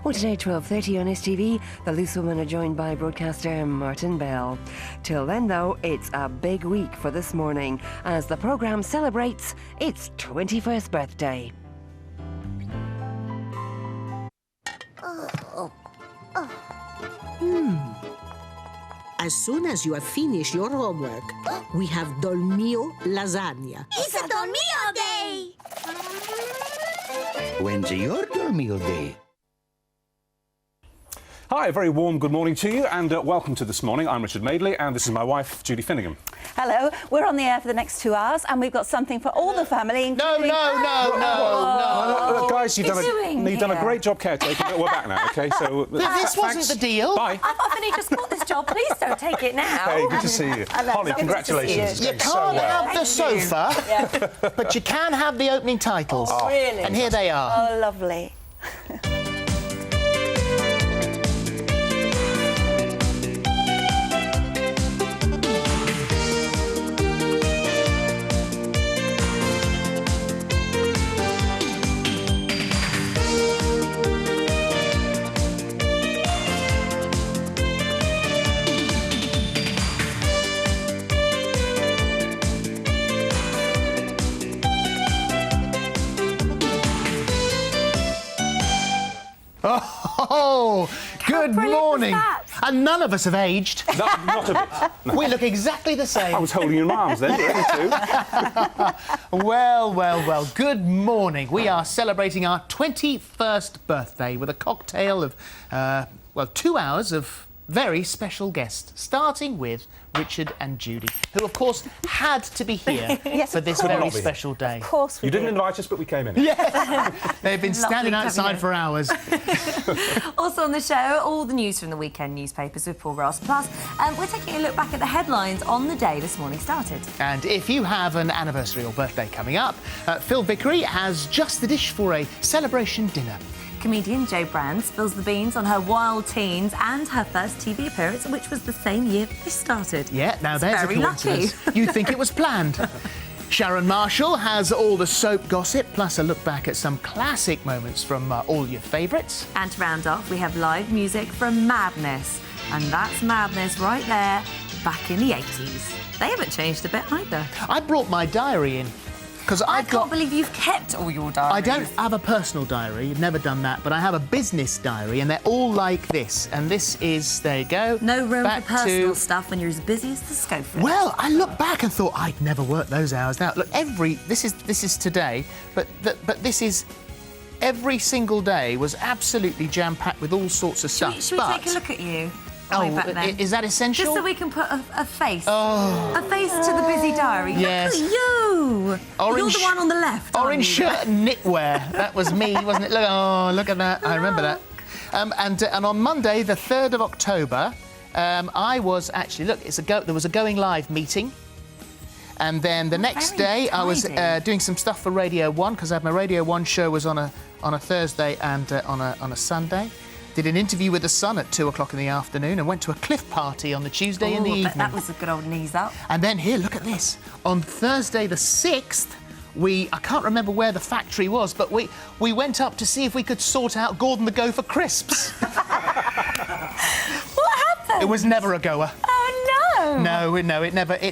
Well, today, 12:30 on STV, the Loose Women are joined by broadcaster Martin Bell. Till then, though, it's a big week for This Morning as the programme celebrates its 21st birthday. As soon as you have finished your homework, we have Dolmio lasagna. It's a Dolmio Day! When's your Dolmio Day? Hi, a very warm good morning to you and welcome to This Morning. I'm Richard Madeley and this is my wife, Judy Finningham. Hello, we're on the air for the next 2 hours and we've got something for all the family, including... No, guys, you've done a great job caretaking, but we're back now, OK? So this wasn't the deal. Bye. I've only just got this job. Please don't take it now. Hey, good to see you. Holly, congratulations. You can't have the sofa, but you can have the opening titles. Oh, really? And here they are. Oh, lovely. Oh, good morning. And none of us have aged. No, not a bit. No. We look exactly the same. I was holding your arms then, you two. Well, good morning. We are celebrating our 21st birthday with a cocktail of, 2 hours of very special guests, starting with Richard and Judy, who, of course, had to be here for this very special day. Of course we You didn't did. invite us, but we came in. Yeah. They've been standing outside for hours. Also on the show, all the news from the weekend newspapers with Paul Ross. Plus, we're taking a look back at the headlines on the day This Morning started. And if you have an anniversary or birthday coming up, Phil Vickery has just the dish for a celebration dinner. Comedian Jo Brand spills the beans on her wild teens and her first TV appearance, which was the same year this started. Yeah, now It's there's a very coincidence. lucky. You'd think it was planned. Sharon Marshall has all the soap gossip, plus a look back at some classic moments from all your favourites. And to round off, we have live music from Madness. And that's Madness right there, back in the 80s. They haven't changed a bit either. I brought my diary in, because I I've can't got... believe you've kept all your diaries. I don't have a personal diary, I've never done that, but I have a business diary, and they're all like this. And this is, there you go. No room back for personal to... stuff when you're as busy as the Schofield. Well, I look back and thought I'd never worked those hours. Now, look, this is today, but this is every single day was absolutely jam-packed with all sorts of stuff. Should we take a look at you? Is that essential? Just so we can put a face. Oh. A face to the busy diary. Yes. Look at you! You're the one on the left, aren't Orange you? shirt and knitwear. That was me, wasn't it? Look at that. I remember that. And on Monday, the 3rd of October, I was actually... Look, there was a Going Live meeting. And then the next day, I was doing some stuff for Radio 1, because my Radio 1 show was on a Thursday and on a Sunday. Did an interview with The Sun at 2 o'clock in the afternoon and went to a cliff party on the Tuesday in the evening. That was a good old knees up. And then here, look at this. On Thursday the 6th, I can't remember where the factory was, but we went up to see if we could sort out Gordon the Gopher crisps. What happened? It was never a goer. Oh, no! No, it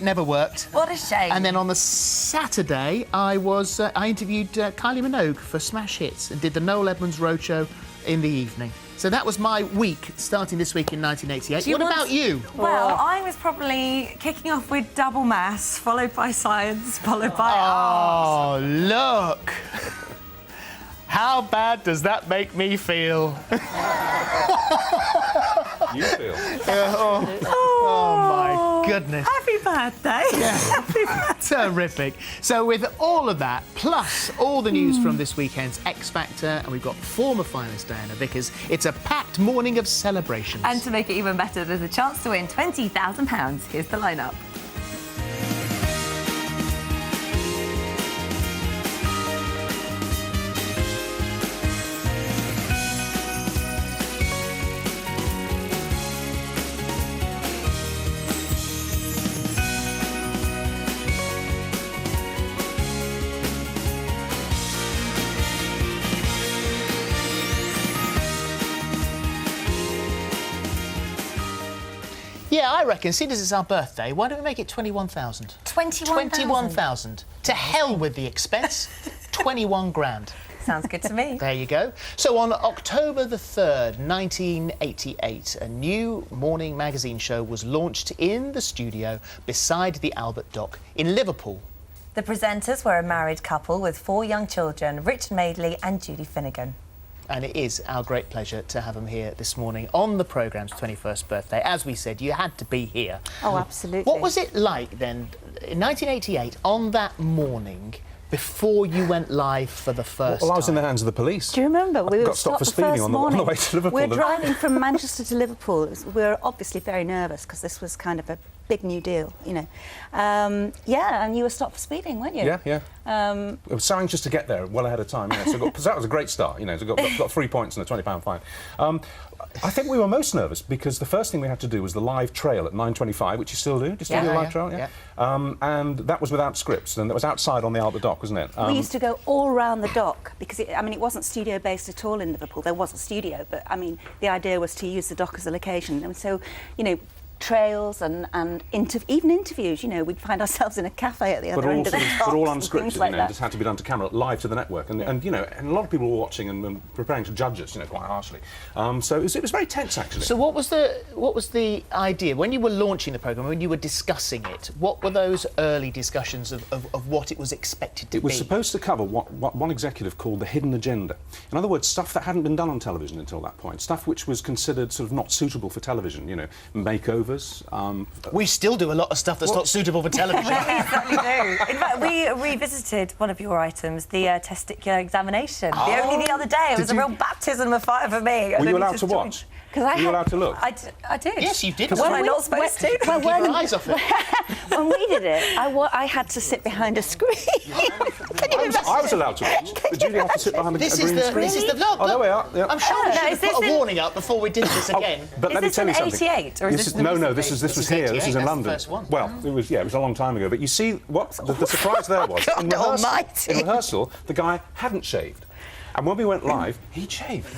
never worked. What a shame. And then on the Saturday, I interviewed Kylie Minogue for Smash Hits and did the Noel Edmonds Roadshow in the evening. So that was my week, starting this week in 1988. What about you? Well, I was probably kicking off with double maths, followed by science, followed by art. Oh, look! How bad does that make me feel? You feel? Oh, my goodness. Happy birthday. Yeah. Happy birthday. Terrific. So with all of that, plus all the news from this weekend's X Factor, and we've got former finalist Diana Vickers, it's a packed morning of celebrations. And to make it even better, there's a chance to win £20,000. Here's the lineup. Yeah, I reckon. See, this is our birthday. Why don't we make it 21,000? 21,000? 21,000. To hell with the expense. 21 grand. Sounds good to me. There you go. So on October the 3rd, 1988, a new morning magazine show was launched in the studio beside the Albert Dock in Liverpool. The presenters were a married couple with 4 young children, Richard Madeley and Judy Finnegan. And it is our great pleasure to have them here this morning on the programme's 21st birthday. As we said, you had to be here. Oh, absolutely. What was it like then, in 1988, on that morning, before you went live for the first time? Well, I was in the hands of the police. Do you remember? We got stopped for speeding on the way to Liverpool. We're driving from Manchester to Liverpool. We were obviously very nervous because this was kind of a big new deal, you know. Yeah, and you were stopped for speeding, weren't you? Yeah, yeah. I was so anxious to get there well ahead of time. You know, so that was a great start. You know, so got 3 points and a £20 fine. I think we were most nervous because the first thing we had to do was the live trail at 9:25, which you still do. Do you still do the live trail? Yeah. And that was without scripts, and that was outside on the Albert Dock, wasn't it? We used to go all around the dock because, it wasn't studio-based at all in Liverpool. There was a studio, but, I mean, the idea was to use the dock as a location. And so, you know, trails and even interviews, you know, we'd find ourselves in a cafe at the other end of the dock. But all unscripted, like you know, just had to be done to camera, live to the network. And you know, and a lot of people were watching and preparing to judge us, you know, quite harshly. So it was very tense, actually. So what was the idea? When you were launching the programme, when you were discussing it, what were those early discussions of what it was expected to be? It was supposed to cover what one executive called the hidden agenda. In other words, stuff that hadn't been done on television until that point, stuff which was considered sort of not suitable for television, you know, makeovers. We still do a lot of stuff that's not suitable for television. We certainly do. In fact, we revisited one of your items, the testicular examination. Only the other day. It was a real baptism of fire for me. Were you allowed to watch? Were you allowed to look? I did. Yes, you did. Was I not supposed to? Well, Keep your eyes off it. When we did it, I had to sit behind a screen. I was allowed to watch. But Judy had to sit behind a green screen. This is the vlog. Oh, there we are. Yeah. I'm sure we should have put a warning up before we did this again. But let me tell you something. Is this in 88 or is this No, this was here. This was in London. That's the first one. Well, it was a long time ago. But you see, what the surprise there was in rehearsal, the guy hadn't shaved. And when we went live, he'd shaved.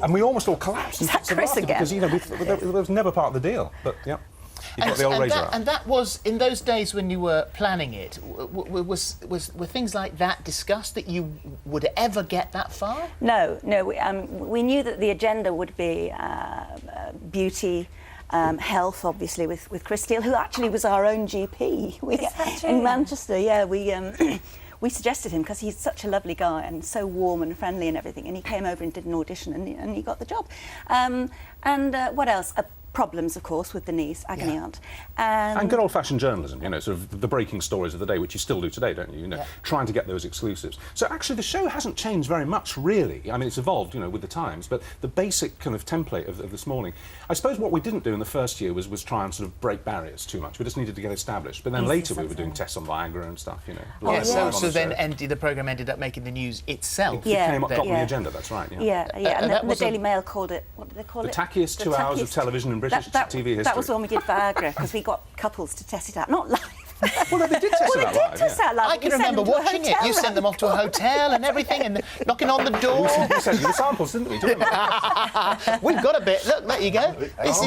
And we almost all collapsed. Is that Chris again? Because, you know, it was never part of the deal. But, yeah, you got the old razor out. And that was, in those days when you were planning it, were things like that discussed, that you would ever get that far? No. We knew that the agenda would be beauty, health, obviously, with Chris Steele, who actually was our own GP in Manchester. Yeah, we suggested him because he's such a lovely guy and so warm and friendly and everything, and he came over and did an audition and he got the job. What else? Problems, of course, with the niece, agony aunt. And good old-fashioned journalism, you know, sort of the breaking stories of the day, which you still do today, don't you? You know, trying to get those exclusives. So actually, the show hasn't changed very much, really. I mean, it's evolved, you know, with the times, but the basic kind of template of this morning. I suppose what we didn't do in the first year was try and sort of break barriers too much. We just needed to get established. But then later we were doing tests on Viagra and stuff, you know. So then the programme ended up making the news itself. It got on the agenda, that's right. Yeah. And the Daily Mail called it, what did they call it? The tackiest 2 hours of television in British TV history. That was when we did Viagra, because we got couples to test it out, not live. Well, they did test it out live. I can remember watching it. You sent them off to a hotel and everything, and knocking on the door. We sent you the samples, didn't we? We've got a bit. Look, there you go. This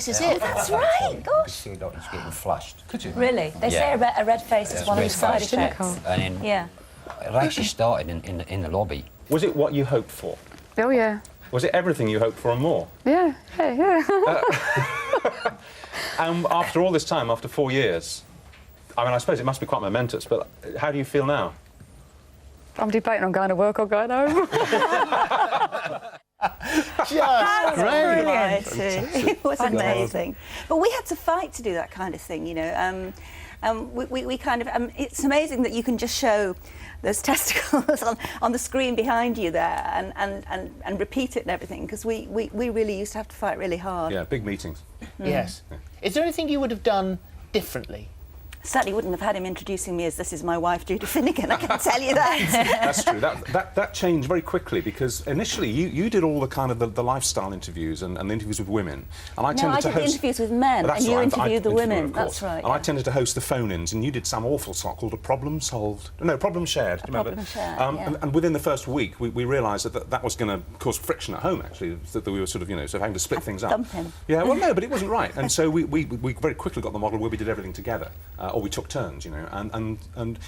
is it. That's right. Gosh. You don't getting flushed. Could you? Really? They say a red face is one of the side effects. And then it actually started in the lobby. Was it what you hoped for? Oh, yeah. Was it everything you hoped for and more? Yeah. And after all this time, after 4 years, I mean, I suppose it must be quite momentous, but how do you feel now? I'm debating on going to work or going home. Just Brilliant. It was amazing. But we had to fight to do that kind of thing, you know. We kind of... it's amazing that you can just show those testicles on the screen behind you there and repeat it and everything, because we really used to have to fight really hard. Yeah, big meetings. Yes. Is there anything you would have done differently certainly wouldn't have had him introducing me as this is my wife, Judy Finnegan, I can tell you that. That's true. That changed very quickly because initially you did all the kind of the lifestyle interviews and the interviews with women. And I tended to did the host... interviews with men and you interviewed the women. Of course. That's right. And I tended to host the phone-ins and you did some awful slot called A Problem Solved. No, Problem Shared. Do you remember? Problem Shared, yeah. And within the first week, we realised that was going to cause friction at home, actually, that we were sort of, sort of having to split things up. Dump him. Yeah, well, no, but it wasn't right. And so we very quickly got the model where we did everything together, or we took turns, and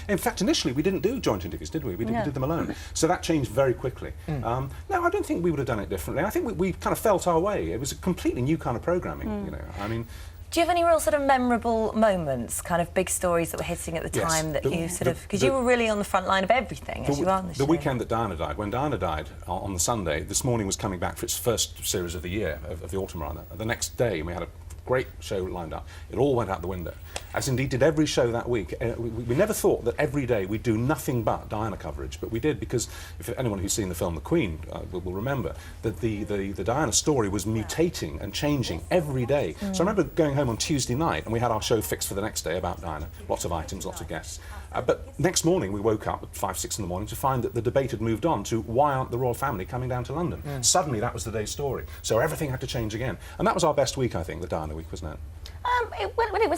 in fact, initially, we didn't do joint interviews, did we? We did them alone. So that changed very quickly. No, I don't think we would have done it differently. I think we kind of felt our way. It was a completely new kind of programming, I mean... Do you have any real sort of memorable moments, kind of big stories that were hitting at the time that you sort of... Because you were really on the front line of everything, as you are on the show. The weekend that Diana died, when Diana died on the Sunday, This Morning was coming back for its first series of the year, of the autumn rather. The next day, we had a great show lined up. It all went out the window, as indeed did every show that week. We never thought that every day we'd do nothing but Diana coverage, but we did because if anyone who's seen the film The Queen will remember that the Diana story was mutating and changing every day. So I remember going home on Tuesday night and we had our show fixed for the next day about Diana, lots of items, lots of guests. But next morning we woke up at 5, 6 in the morning to find that the debate had moved on to why aren't the royal family coming down to London? Suddenly that was the day's story. So everything had to change again. And that was our best week, I think, the Diana week, wasn't it?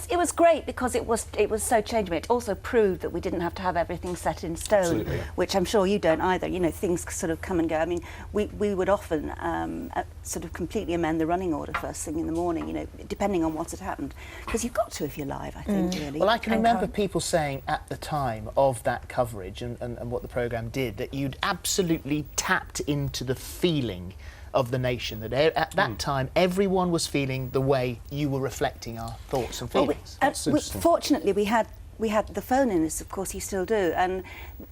It was great because it was so changing. It also proved that we didn't have to have everything set in stone, Absolutely, yeah. Which I'm sure you don't either. Things sort of come and go. I mean, we would often sort of completely amend the running order first thing in the morning, depending on what had happened. Because you've got to if you're live, I think, really. Well, I can remember people saying at the time of that coverage and what the programme did that you'd absolutely tapped into the feeling of the nation, that at that time everyone was feeling the way you were reflecting our thoughts and feelings. Fortunately, we had the phone-in, as of course you still do, and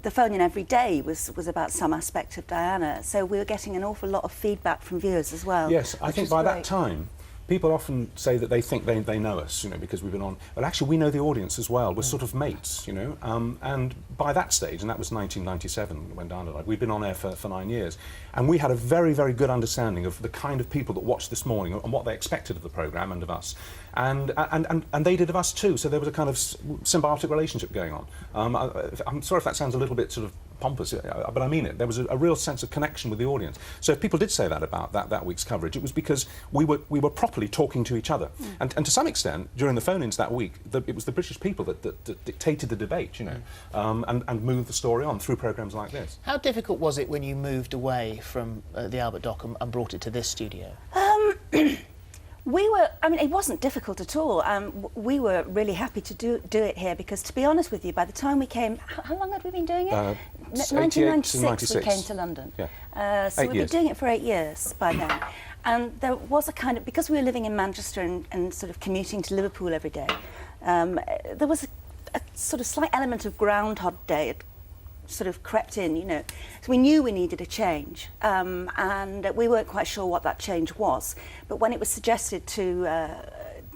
the phone-in every day was about some aspect of Diana, so we were getting an awful lot of feedback from viewers as well. Yes, I think by that time, people often say that they think they know us, because we've been on... But actually, we know the audience as well. We're sort of mates, and by that stage, and that was 1997 when Diana died, we'd been on air for 9 years, and we had a very, very good understanding of the kind of people that watched This Morning and what they expected of the programme and of us. And they did of us too, so there was a kind of symbiotic relationship going on. I'm sorry if that sounds a little bit sort of pompous, but I mean it. There was a real sense of connection with the audience. So if people did say that about that week's coverage, it was because we were properly talking to each other. And to some extent, during the phone-ins that week, it was the British people that dictated the debate, and moved the story on through programmes like this. How difficult was it when you moved away from the Albert Dock and brought it to this studio? It wasn't difficult at all. We were really happy to do it here because, to be honest with you, by the time we came... How long had we been doing it? 1996 we came to London. Yeah. So we've been doing it for 8 years by then. And there was a kind of... Because we were living in Manchester and sort of commuting to Liverpool every day, there was a sort of slight element of Groundhog Day. It sort of crept in, So we knew we needed a change, and we weren't quite sure what that change was. But when it was suggested to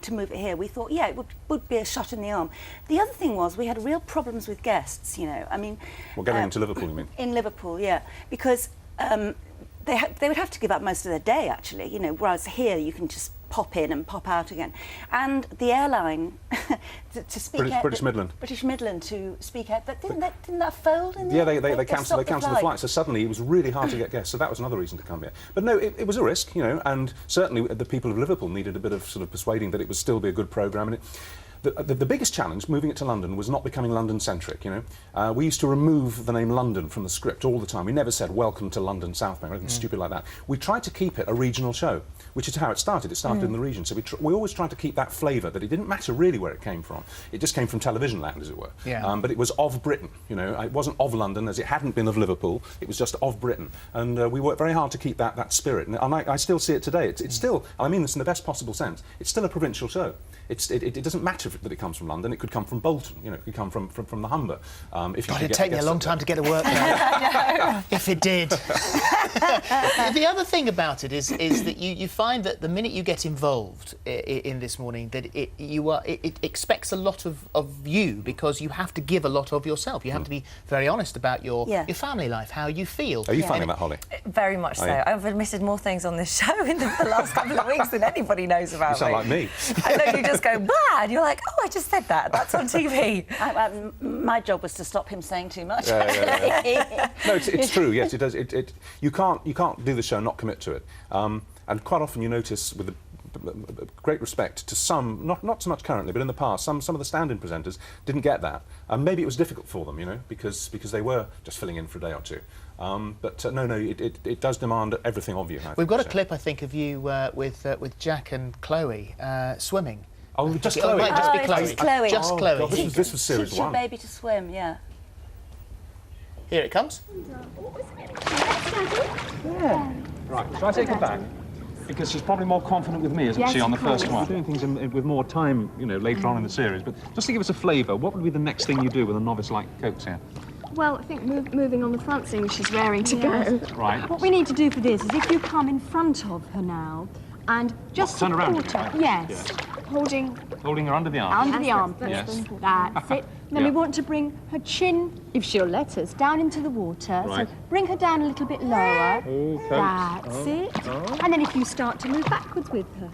move it here, we thought, yeah, it would be a shot in the arm. The other thing was we had real problems with guests, I mean... Well, getting into Liverpool, you mean? In Liverpool, yeah, because they would have to give up most of their day, actually, whereas here you can just pop in and pop out again. And the airline to speak out... British Midland. British Midland to speak out, but didn't that fold in Yeah, there? they cancelled the flight, so suddenly it was really hard to get guests, so that was another reason to come here. But no, it was a risk, and certainly the people of Liverpool needed a bit of sort of persuading that it would still be a good programme, and the biggest challenge moving it to London was not becoming London-centric, We used to remove the name London from the script all the time. We never said, welcome to London South Bank, or anything stupid like that. We tried to keep it a regional show, which is how it started. It started in the region. So we always tried to keep that flavour, that it didn't matter really where it came from. It just came from television land, as it were. Yeah. But it was of Britain, It wasn't of London, as it hadn't been of Liverpool. It was just of Britain. And we worked very hard to keep that spirit. And I still see it today. It's still, I mean this in the best possible sense, it's still a provincial show. It doesn't matter that it comes from London. It could come from Bolton, it could come from the Humber. God, it'd take me a long time to get to work there. If it did. The other thing about it is that you find that the minute you get involved in this morning, that it expects a lot of you, because you have to give a lot of yourself. You have to be very honest about your family life, how you feel. Are you finding that, Holly? Very much so. I've admitted more things on this show in the last couple of weeks than anybody knows about You sound like me. I know, you just go, blah, and you're like, oh, I just said that. That's on TV. My job was to stop him saying too much. No, it's true. Yes, it does. You can't do the show and not commit to it. And quite often you notice, with great respect to some, not so much currently, but in the past, some of the stand-in presenters didn't get that. Maybe it was difficult for them, you know, because they were just filling in for a day or two. But it does demand everything of you. We've got a clip, I think, of you with Jack and Chloe swimming. Oh, just Chloe. It might just be Chloe. Chloe. Just Chloe. God, this was series Teach one. your baby to swim, yeah. Here it comes. Yeah. Right, shall I take her back? Because she's probably more confident with me, isn't she, on the first one? Doing things with more time, you know, later on in the series. But just to give us a flavour, what would be the next thing you do with a novice like Coates here? Well, I think moving on the front thing, she's raring to go. Right. What we need to do for this is if you come in front of her now and just turn around, support her. Yes. Holding her under the arm. Under the armpits. Yes. That's it. Then we want to bring her chin, if she'll let us, down into the water. Right. So bring her down a little bit lower. Oh, That's it. And then if you start to move backwards with her.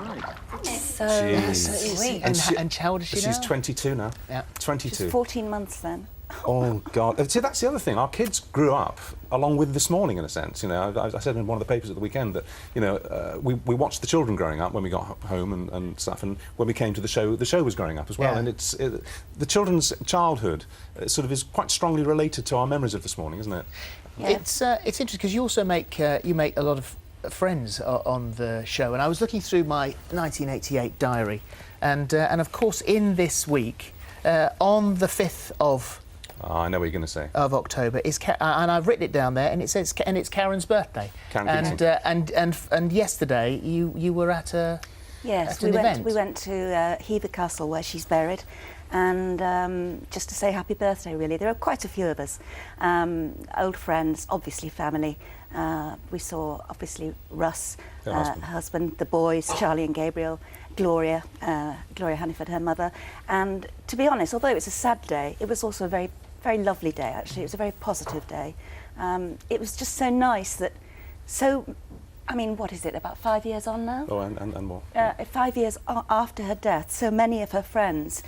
So sweet. And how old is she now? She's 22 now. Yeah. 22. She's 14 months then. Oh, God. See, that's the other thing. Our kids grew up along with this morning, in a sense. You know, I said in one of the papers at the weekend that, you know, we watched the children growing up when we got home and stuff, and when we came to the show was growing up as well. Yeah. And the children's childhood sort of is quite strongly related to our memories of this morning, isn't it? Yeah. It's interesting because you also make a lot of friends on the show, and I was looking through my 1988 diary, and of course in this week, on the 5th of I know what you're going to say. Of October is and I've written it down there, and it says it's Karen's birthday. Karen and yesterday you were at a yes, at an event. we went to Hever Castle where she's buried, and just to say happy birthday. Really, there are quite a few of us, old friends, obviously family. We saw obviously Russ, her husband, the boys, Charlie and Gabriel, Gloria Hanniford, her mother, and to be honest, although it was a sad day, it was also a very, very lovely day. Actually, it was a very positive day. It was just so nice that, I mean, what is it? About 5 years on now. Oh, and more. 5 years after her death, so many of her friends.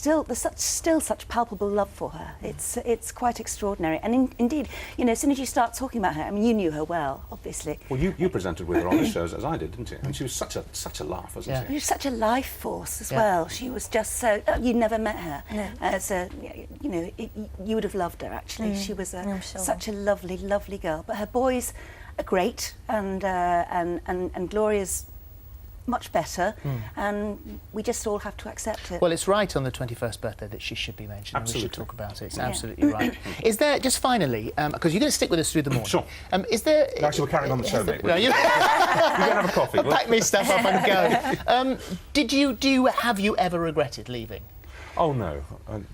There's still such palpable love for her. It's quite extraordinary. And indeed, you know, as soon as you start talking about her, I mean, you knew her well, obviously. Well, you presented with her on the shows as I did, didn't you? And she was such a laugh, wasn't she? She was such a life force as well. She was just so. You'd never met her. No. You know, you would have loved her. Actually, she was such a lovely, lovely girl. But her boys are great, and Gloria's much better, and we just all have to accept it. Well, it's right on the 21st birthday that she should be mentioned. Absolutely. We should talk about it. It's absolutely right. Is there, just finally, because you're going to stick with us through the morning. Sure. Is there... Actually, we're carrying on the show, mate. No, you go have a coffee. Pack me stuff up and go. Have you ever regretted leaving? Oh, no.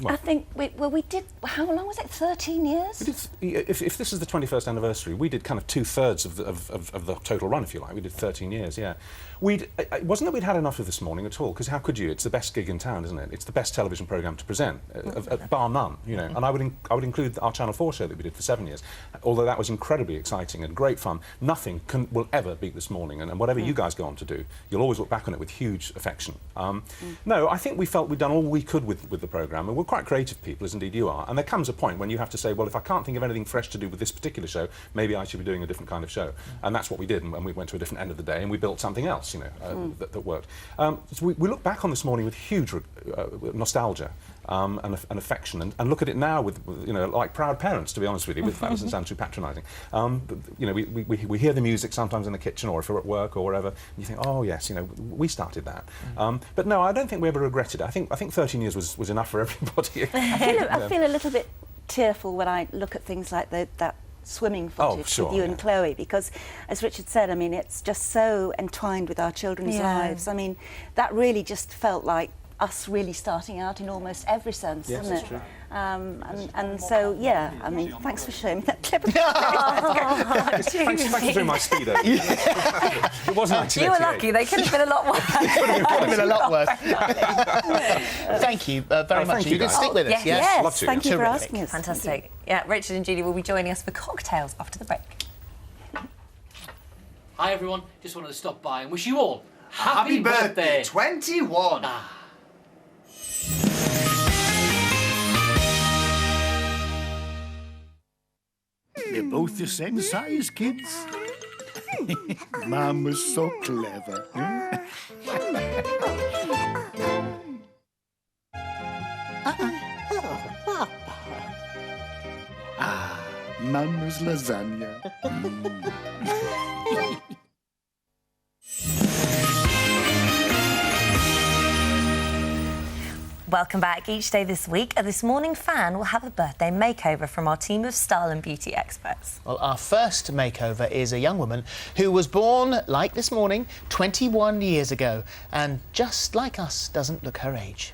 I think we did. How long was it? 13 years. If this is the 21st anniversary, we did kind of 2/3 of the total run, if you like. We did 13 years. Yeah. It wasn't that we'd had enough of this morning at all, because how could you? It's the best gig in town, isn't it? It's the best television programme to present, bar none, you know. And I would include our Channel 4 show that we did for 7 years, although that was incredibly exciting and great fun. Nothing will ever beat this morning, and whatever you guys go on to do, you'll always look back on it with huge affection. No, I think we felt we'd done all we could with the programme, and we're quite creative people, as indeed you are, and there comes a point when you have to say, well, if I can't think of anything fresh to do with this particular show, maybe I should be doing a different kind of show. And that's what we did, and we went to a different end of the day, and we built something else, you know, that worked. So we look back on this morning with huge nostalgia and affection, and look at it now with, you know, like proud parents, to be honest with you. That doesn't sound too patronising. You know, we hear the music sometimes in the kitchen or if we're at work or wherever, and you think, oh yes, you know, we started that. But no, I don't think we ever regretted it. I think 13 years was enough for everybody. I feel a little bit tearful when I look at things like that swimming footage with you and Chloe, because as Richard said, I mean, it's just so entwined with our children's lives. I mean, that really just felt like us really starting out in almost every sense, yes, doesn't it? True. And so, yeah, I mean, thanks for showing me that clip. Thanks for doing my speedo. It wasn't 1988. You were lucky. They could have been a lot worse. Could have been a lot worse. Thank you very much. you You can guys. stick with us. Yes, Love to, thank you for Terrific. asking us. Fantastic. Yeah, Richard and Judy will be joining us for cocktails after the break. Hi everyone, just wanted to stop by and wish you all happy birthday. 21. They're both the same size, kids. Mum was so clever. Mum's lasagna. Welcome back. Each day this week, a This Morning fan will have a birthday makeover from our team of style and beauty experts. Well, our first makeover is a young woman who was born, like this morning, 21 years ago, and just like us, doesn't look her age.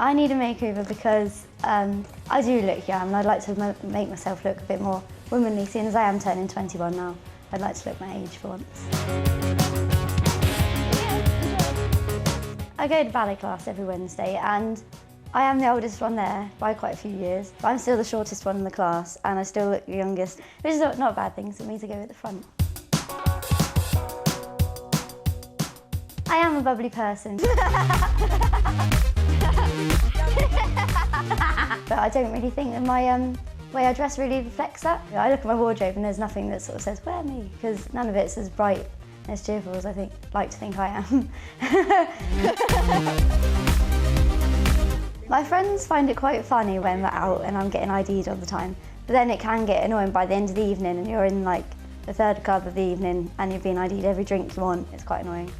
I need a makeover because I do look young and I'd like to make myself look a bit more womanly, seeing as I am turning 21 now. I'd like to look my age for once. I go to ballet class every Wednesday and I am the oldest one there by quite a few years, but I'm still the shortest one in the class and I still look the youngest, which is not a bad thing, so it means I go at the front. I am a bubbly person. But I don't really think that my way I dress really reflects that. I look at my wardrobe and there's nothing that sort of says, wear me, because none of it's as bright and as cheerful as I like to think I am. My friends find it quite funny when we're out and I'm getting ID'd all the time, but then it can get annoying by the end of the evening and you're in like the third club of the evening and you've been ID'd every drink you want. It's quite annoying.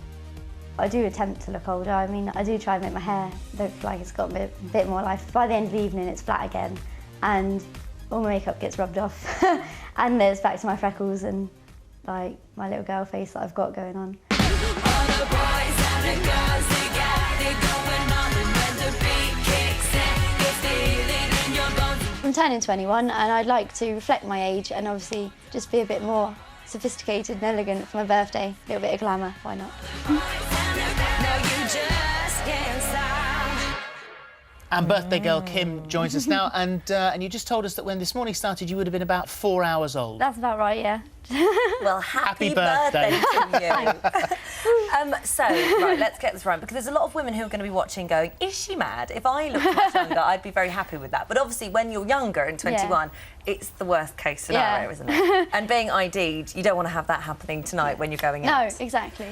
I do attempt to look older. I mean, I do try and make my hair look like it's got a bit more life. By the end of the evening, it's flat again, and all my makeup gets rubbed off, and then it's back to my freckles and like my little girl face that I've got going on. I'm turning 21, and I'd like to reflect my age and obviously just be a bit more sophisticated and elegant for my birthday. A little bit of glamour, why not? And birthday girl Kim joins us now, and you just told us that when this morning started, you would have been about 4 hours old. That's about right, yeah. Well, happy birthday to you. So, right, let's get this right, because there's a lot of women who are going to be watching going, is she mad? If I looked much younger, I'd be very happy with that. But obviously, when you're younger and 21, it's the worst case scenario, isn't it? And being ID'd, you don't want to have that happening tonight when you're going out. No, exactly.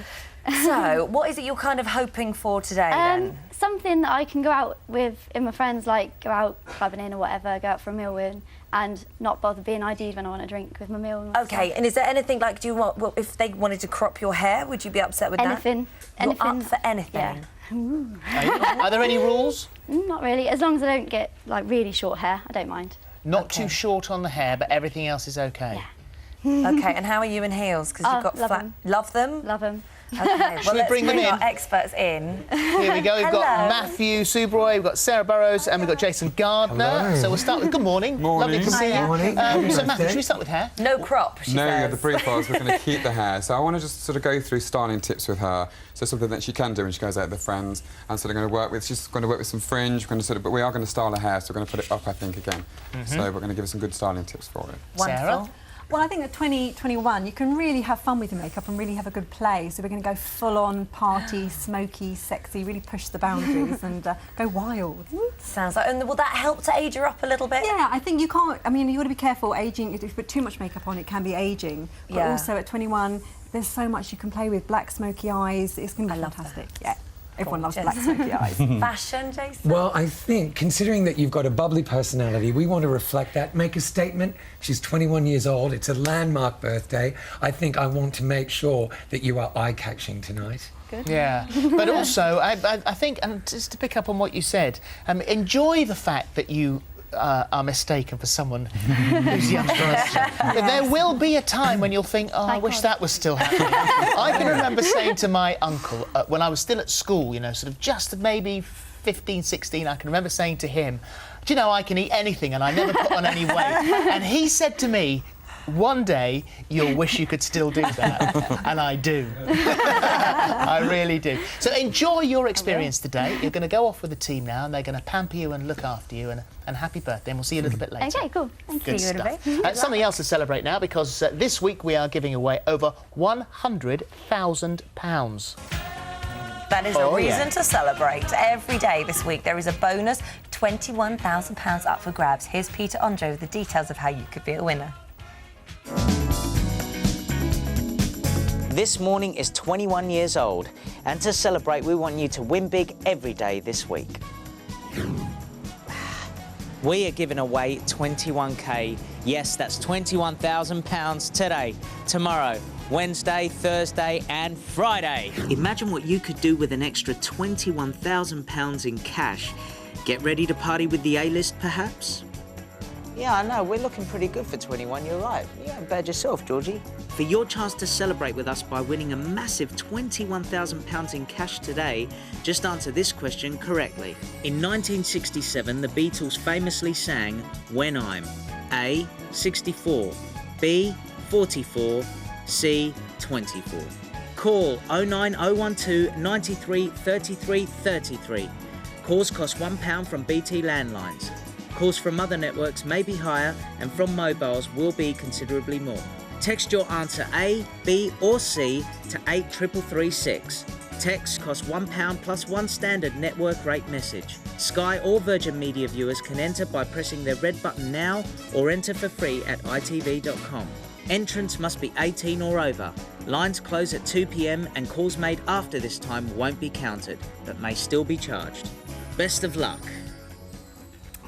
So, what is it you're kind of hoping for today, then? Something that I can go out with my friends, like go out clubbing in or whatever, go out for a meal with, and not bother being ID'd when I want a drink with my meal. And OK, and is there anything, like, do you want, well, if they wanted to crop your hair, would you be upset with anything. that? You're up for anything? Yeah. Are there any rules? Not really. As long as I don't get, like, really short hair, I don't mind. Not too short on the hair, but everything else is OK? Yeah. OK, and how are you in heels? Because you've got love flat... them. Love them? Love them. OK, well, Shall we let's bring them in? our experts in. Here we go. We've got Hello. Matthew Subroy, we've got Sarah Burrows, and we've got Jason Gardner. Hello. So we'll start with good morning. Lovely to see you. Morning. So Matthew, should we start with hair? No crop, she says. The brief was we're going to keep the hair. So I want to just sort of go through styling tips with her. So something that she can do when she goes out with her friends. And sort of going to work with, she's going to work with some fringe. We're going to sort of, but we are going to style her hair, so we're going to put it up, I think, again. So we're going to give her some good styling tips for it. Sarah? Well, I think at 2021, you can really have fun with your makeup and really have a good play. So we're going to go full-on party, smoky, sexy, really push the boundaries and go wild. Sounds like... And will that help to age her up a little bit? Yeah, I think you can't... I mean, you've got to be careful. Ageing, if you put too much makeup on, it can be ageing. But also at 21, there's so much you can play with. Black, smoky eyes. It's going to be fantastic. Yeah. Everyone loves black smoky eyes. Fashion, Jason? Well, I think, considering that you've got a bubbly personality, we want to reflect that, make a statement. She's 21 years old. It's a landmark birthday. I think I want to make sure that you are eye-catching tonight. Good. Yeah, but also, I think, and just to pick up on what you said, enjoy the fact that you are mistaken for someone who's younger than us. But there will be a time when you'll think, oh, I wish that was still happening. I can remember saying to my uncle, when I was still at school, you know, sort of just maybe 15, 16, I can remember saying to him, do you know, I can eat anything and I never put on any weight. And he said to me, one day you'll wish you could still do that. And I do. I really do. So enjoy your experience today. You're going to go off with the team now and they're going to pamper you and look after you, and happy birthday, and we'll see you a little bit later. Okay, cool. Thank Good you. stuff. Something else to celebrate now, because this week we are giving away over £100,000. That is a reason to celebrate. Every day this week there is a bonus £21,000 up for grabs. Here's Peter Andre with the details of how you could be a winner. This morning is 21 years old, and to celebrate we want you to win big every day this week. We are giving away 21k. Yes, that's £21,000 today, tomorrow, Wednesday, Thursday and Friday. Imagine what you could do with an extra £21,000 in cash. Get ready to party with the A-list, perhaps? Yeah, I know. We're looking pretty good for 21, you're right. You haven't bad yourself, Georgie. For your chance to celebrate with us by winning a massive £21,000 in cash today, just answer this question correctly. In 1967, the Beatles famously sang When I'm A, 64, B, 44, C, 24. Call 09012 93 33 33. Calls cost £1 from BT landlines. Calls from other networks may be higher, and from mobiles will be considerably more. Text your answer A, B or C to 83336. Text costs £1 plus one standard network rate message. Sky or Virgin Media viewers can enter by pressing their red button now or enter for free at itv.com. Entrance must be 18 or over. Lines close at 2 p.m. and calls made after this time won't be counted, but may still be charged. Best of luck.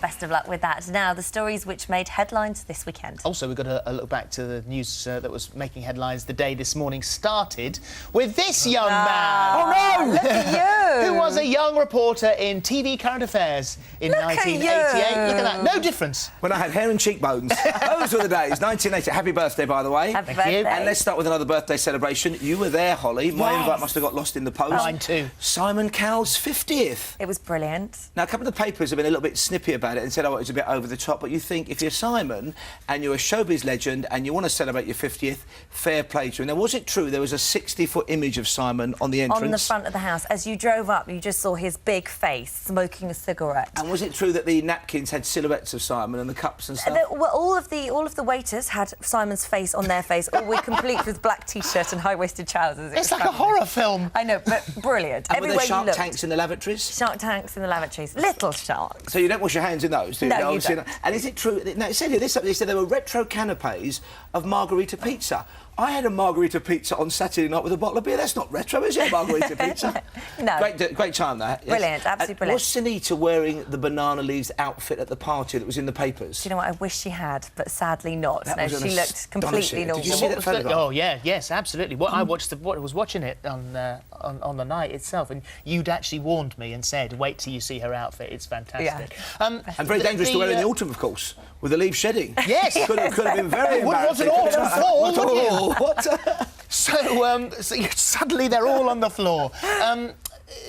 Best of luck with that. Now, the stories which made headlines this weekend. Also, we've got a look back to the news that was making headlines the day this morning started with this young man. Oh, no! Look at you! Who was a young reporter in TV current affairs in 1988. Look at that. No difference. When I had hair and cheekbones. Those were the days. 1980. Happy birthday, by the way. Happy birthday. And let's start with another birthday celebration. You were there, Holly. My invite must have got lost in the post. Mine too. Simon Cowell's 50th. It was brilliant. Now, a couple of the papers have been a little bit snippy about it and said, oh, it was a bit over the top, but you think if you're Simon and you're a showbiz legend and you want to celebrate your 50th, fair play to you. Now, was it true there was a 60-foot image of Simon on the entrance? On the front of the house. As you drove up, you just saw his big face smoking a cigarette. And was it true that the napkins had silhouettes of Simon and the cups and stuff? Well, all of the waiters had Simon's face on their face, all complete with black T-shirt and high-waisted trousers. It's like a horror film. I know, but brilliant. And Everywhere were there shark you looked. tanks in the lavatories? Shark tanks in the lavatories. Little sharks. So you don't wash your hands in those, do you? No, you don't. And is it true? Now, it said here, they said there were retro canapes of margarita pizza. I had a margarita pizza on Saturday night with a bottle of beer. That's not retro, is it, margarita pizza? No. Great time, that. Yes. Brilliant, absolutely brilliant. Was Sunita wearing the banana leaves outfit at the party that was in the papers? Do you know what? I wish she had, but sadly not. That No, was she looked completely normal. Did you see that photograph? Oh yeah, yes, absolutely. Well, I was watching it on the night itself, and you'd actually warned me and said, "Wait till you see her outfit. It's fantastic." Yeah. And very dangerous to wear in the autumn, of course, with the leaves shedding. Yes, could have been very embarrassing. What an autumn fall! What? So suddenly they're all on the floor.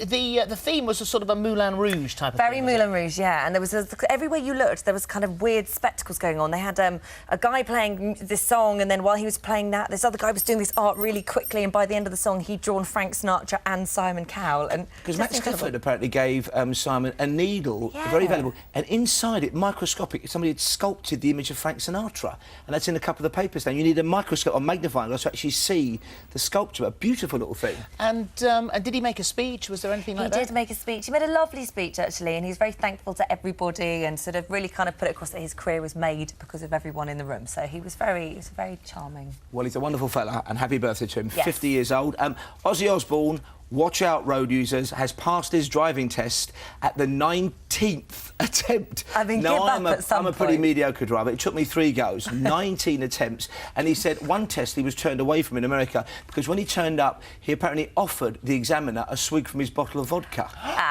The theme was a sort of a Moulin Rouge type of thing. Very Moulin Rouge, yeah. And there was everywhere you looked, there was kind of weird spectacles going on. They had a guy playing this song, and then while he was playing that, this other guy was doing this art really quickly, and by the end of the song, he'd drawn Frank Sinatra and Simon Cowell. And because Max Clifford apparently gave Simon a needle, very valuable, and inside it, microscopic, somebody had sculpted the image of Frank Sinatra, and that's in a couple of the papers now. You need a microscope or magnifying glass to actually see the sculpture. A beautiful little thing. And did he make a speech? Was there anything like that? He did make a speech. He made a lovely speech, actually, and he was very thankful to everybody and sort of really kind of put it across that his career was made because of everyone in the room. So he was very charming. Well, he's a wonderful fella, and happy birthday to him. Yes. 50 years old. Ozzy Osbourne, watch out, road users, has passed his driving test at the 19th attempt. I mean, give up at some I'm a pretty point. mediocre driver. It took me 3 goes, 19 attempts. And he said one test he was turned away from in America because when he turned up, he apparently offered the examiner a swig from his bottle of vodka.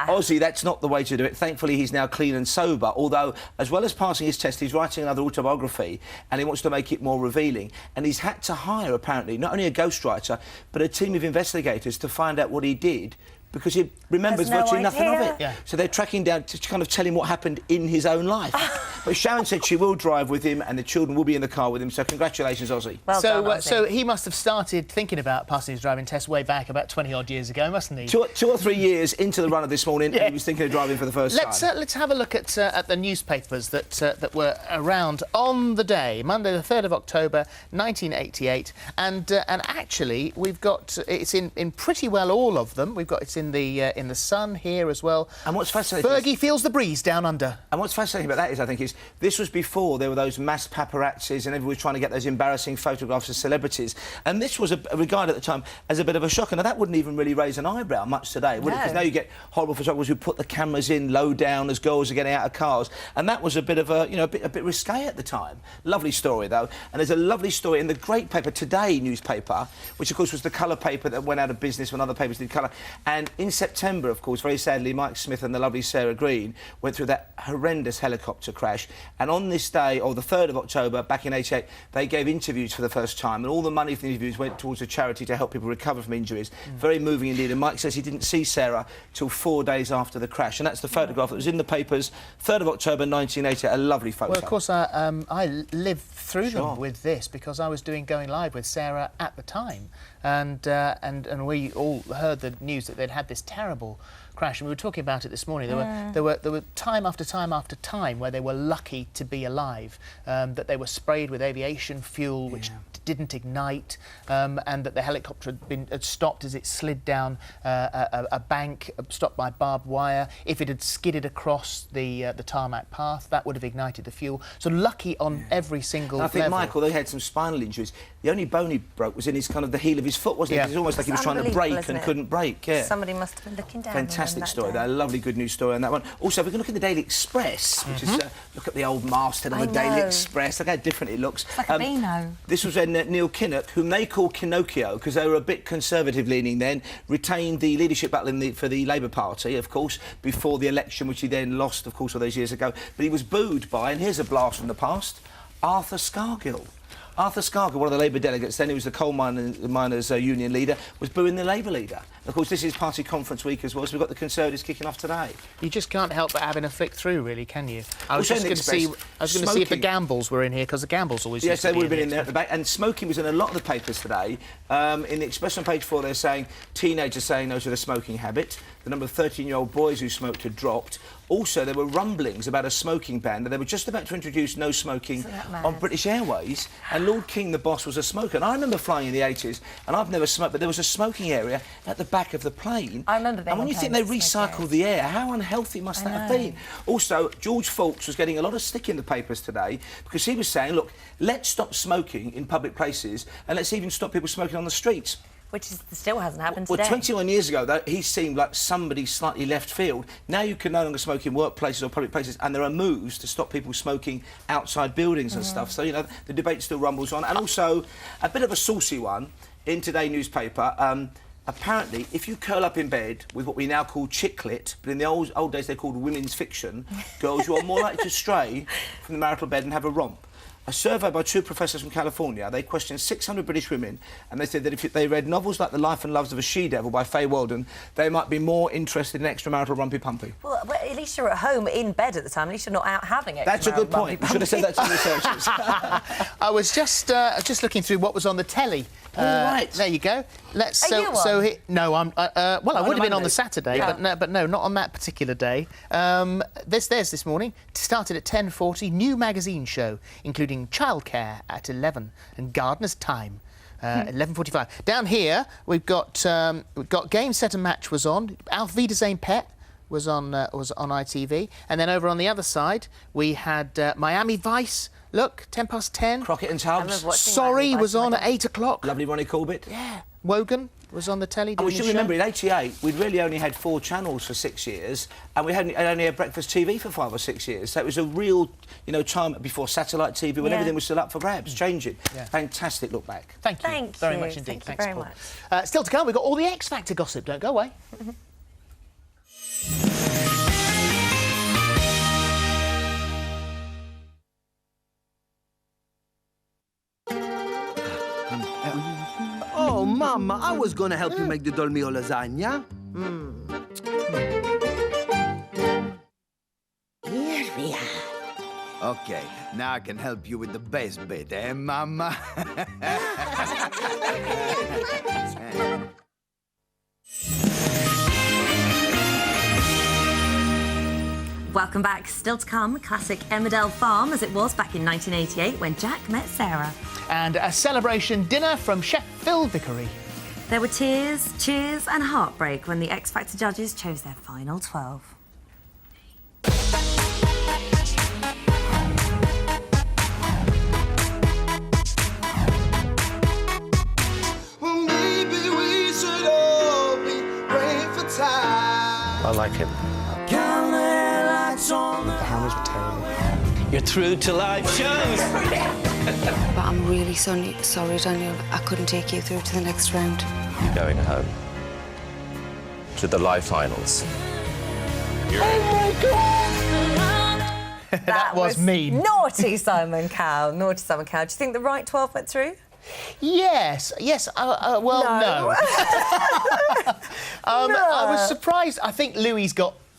Ozzy, that's not the way to do it. Thankfully, he's now clean and sober, although, as well as passing his test, he's writing another autobiography, and he wants to make it more revealing. And he's had to hire, apparently, not only a ghostwriter, but a team of investigators to find out what he did, because he remembers virtually nothing of it. Yeah. So they're tracking down to kind of tell him what happened in his own life. But Sharon said she will drive with him and the children will be in the car with him, so congratulations, Ozzy. Well done, Ozzy. So he must have started thinking about passing his driving test way back about 20-odd years ago, mustn't he? 2 or 3 years into the run of this morning, he was thinking of driving for the first time. Let's have a look at the newspapers that were around on the day, Monday the 3rd of October, 1988, and actually we've got it's in pretty well all of them. We've got it's in the Sun here as well. And what's fascinating, Fergie feels the breeze down under. And what's fascinating about that is, I think, this was before there were those mass paparazzis and everyone was trying to get those embarrassing photographs of celebrities. And this was regarded at the time as a bit of a shocker. Now, that wouldn't even really raise an eyebrow much today, would it? Because now you get horrible photographers who put the cameras in low down as girls are getting out of cars. And that was a bit of a, a bit risque at the time. Lovely story, though. And there's a lovely story in the great paper, Today newspaper, which, of course, was the colour paper that went out of business when other papers did colour. And in September, of course, very sadly, Mike Smith and the lovely Sarah Green went through that horrendous helicopter crash. And on this day, or the 3rd of October, back in '88, they gave interviews for the first time. And all the money from the interviews went towards a charity to help people recover from injuries. Very moving indeed. And Mike says he didn't see Sarah till 4 days after the crash. And that's the photograph that was in the papers, 3rd of October, 1988. A lovely photo. Well, of course, I lived through them with this because I was doing Going Live with Sarah at the time. And we all heard the news that they'd had this terrible crash, and we were talking about it this morning. There were time after time after time where they were lucky to be alive, that they were sprayed with aviation fuel which didn't ignite, and that the helicopter had stopped as it slid down a bank, stopped by barbed wire. If it had skidded across the tarmac path, that would have ignited the fuel. So lucky on every single I think level. Michael, they had some spinal injuries. The only bone he broke was in his kind of the heel of his foot, wasn't it? It was almost like he was trying to brake and couldn't brake. Yeah. Somebody must have been looking down. Fantastic story. That lovely good news story on that one. Also, if we can look at the Daily Express, which is look at the old masthead on the Daily Express. Look how different it looks. It's like a Beano. This was when Neil Kinnock, whom they called Kinocchio because they were a bit conservative leaning then, retained the leadership battle for the Labour Party, of course, before the election, which he then lost, of course, all those years ago. But he was booed by, and here's a blast from the past, Arthur Scargill. Arthur Scargill, one of the Labour delegates, then he was the coal miners' union leader, was booing the Labour leader. Of course, this is party conference week as well, so we've got the Conservatives kicking off today. You just can't help but having a flick through, really, can you? I was just going to see if the Gambles were in here, because the Gambles always yes, they would have been in there there at the back. And smoking was in a lot of the papers today. In the Express on page 4, they're saying teenagers saying no to the smoking habit. The number of 13-year-old boys who smoked had dropped. Also, there were rumblings about a smoking ban, that they were just about to introduce no smoking on British Airways, and Lord King, the boss, was a smoker. And I remember flying in the 80s, and I've never smoked, but there was a smoking area at the back of the plane. I remember being And when you think they recycled the air, how unhealthy must that have been? Also, George Fawkes was getting a lot of stick in the papers today, because he was saying, look, let's stop smoking in public places, and let's even stop people smoking on the streets. Which still hasn't happened today. Well, 21 years ago, though, he seemed like somebody slightly left field. Now you can no longer smoke in workplaces or public places, and there are moves to stop people smoking outside buildings and stuff. So, the debate still rumbles on. And also, a bit of a saucy one in today's newspaper. Apparently, if you curl up in bed with what we now call chick-lit, but in the old days they're called women's fiction, girls, you are more likely to stray from the marital bed and have a romp. A survey by 2 professors from California, they questioned 600 British women, and they said that if they read novels like The Life and Loves of a She-Devil by Faye Weldon, they might be more interested in extramarital rumpy-pumpy. Well, at least you're at home in bed at the time. At least you're not out having it. That's a good point. You should have said that to the researchers. I was just looking through what was on the telly. Right. There you go. No, I'm. Well, I would have been on the Saturday, but no, not on that particular day. There's this morning. Started at 10:40. New magazine show, including childcare at 11 and gardener's time. 11:45. Down here we've got Game Set and Match was on. Auf Wiedersehen Pet was on ITV, and then over on the other side we had Miami Vice. Look, 10:10. Crockett and Tubbs. Sorry was on at 8 o'clock. Lovely Ronnie Corbett. Yeah. Wogan was on the telly. And we should remember, in '88, we'd really only had 4 channels for 6 years, and we only had breakfast TV for 5 or 6 years. So it was a real, time before satellite TV, when everything was still up for grabs, changing. Yeah. Fantastic look back. Thank you very much indeed. Thanks, Paul. Still to come, we've got all the X Factor gossip. Don't go away. Mama, I was gonna help you make the dolmio lasagna. Here we are. Okay, now I can help you with the best bit, eh, Mama? Welcome back. Still to come, classic Emmerdale Farm as it was back in 1988 when Jack met Sarah. And a celebration dinner from Chef Phil Vickery. There were tears, cheers and heartbreak when the X Factor judges chose their final 12. Well, maybe we should all be praying for time. I like him. The hammers were terrible. You're through to live shows. But I'm really sorry, Daniel. I couldn't take you through to the next round. You're going home to the live finals. That was mean. Naughty Simon Cowell. Naughty Simon Cowell. Do you think the right 12 went through? Yes. Well, no. I was surprised. I think Louis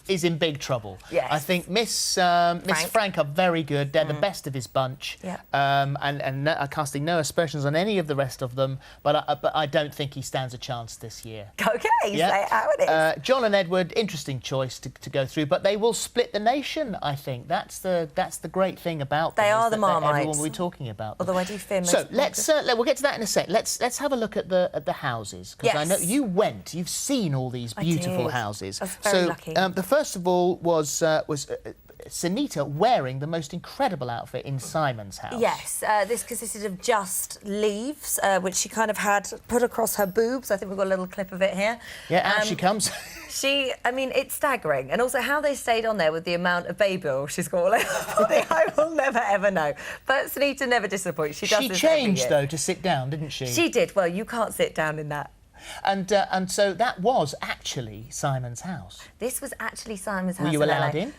is in big trouble. Yes. I think Miss Frank are very good. They're the best of his bunch. Yeah. And casting no aspersions on any of the rest of them, but I don't think he stands a chance this year. OK, say it how it is. John and Edward, interesting choice to go through, but they will split the nation, I think. That's the great thing about them. They are the Marmites. Everyone will be talking about them. Although I do fear most So we'll get to that in a sec. Let's have a look at the houses, because I know you've seen all these beautiful houses. I was very lucky. The first of all was Sunita wearing the most incredible outfit in Simon's house. Yes, this consisted of just leaves, which she kind of had put across her boobs. I think we've got a little clip of it here. Yeah, out she comes. It's staggering. And also how they stayed on there with the amount of baby oil she's got all over her body, I will never, ever know. But Sunita never disappoints. She does this changed, every year. though, to sit down, didn't she? She did. Well, you can't sit down in that. And so that was actually Simon's house. This was actually Simon's house. Were you allowed in?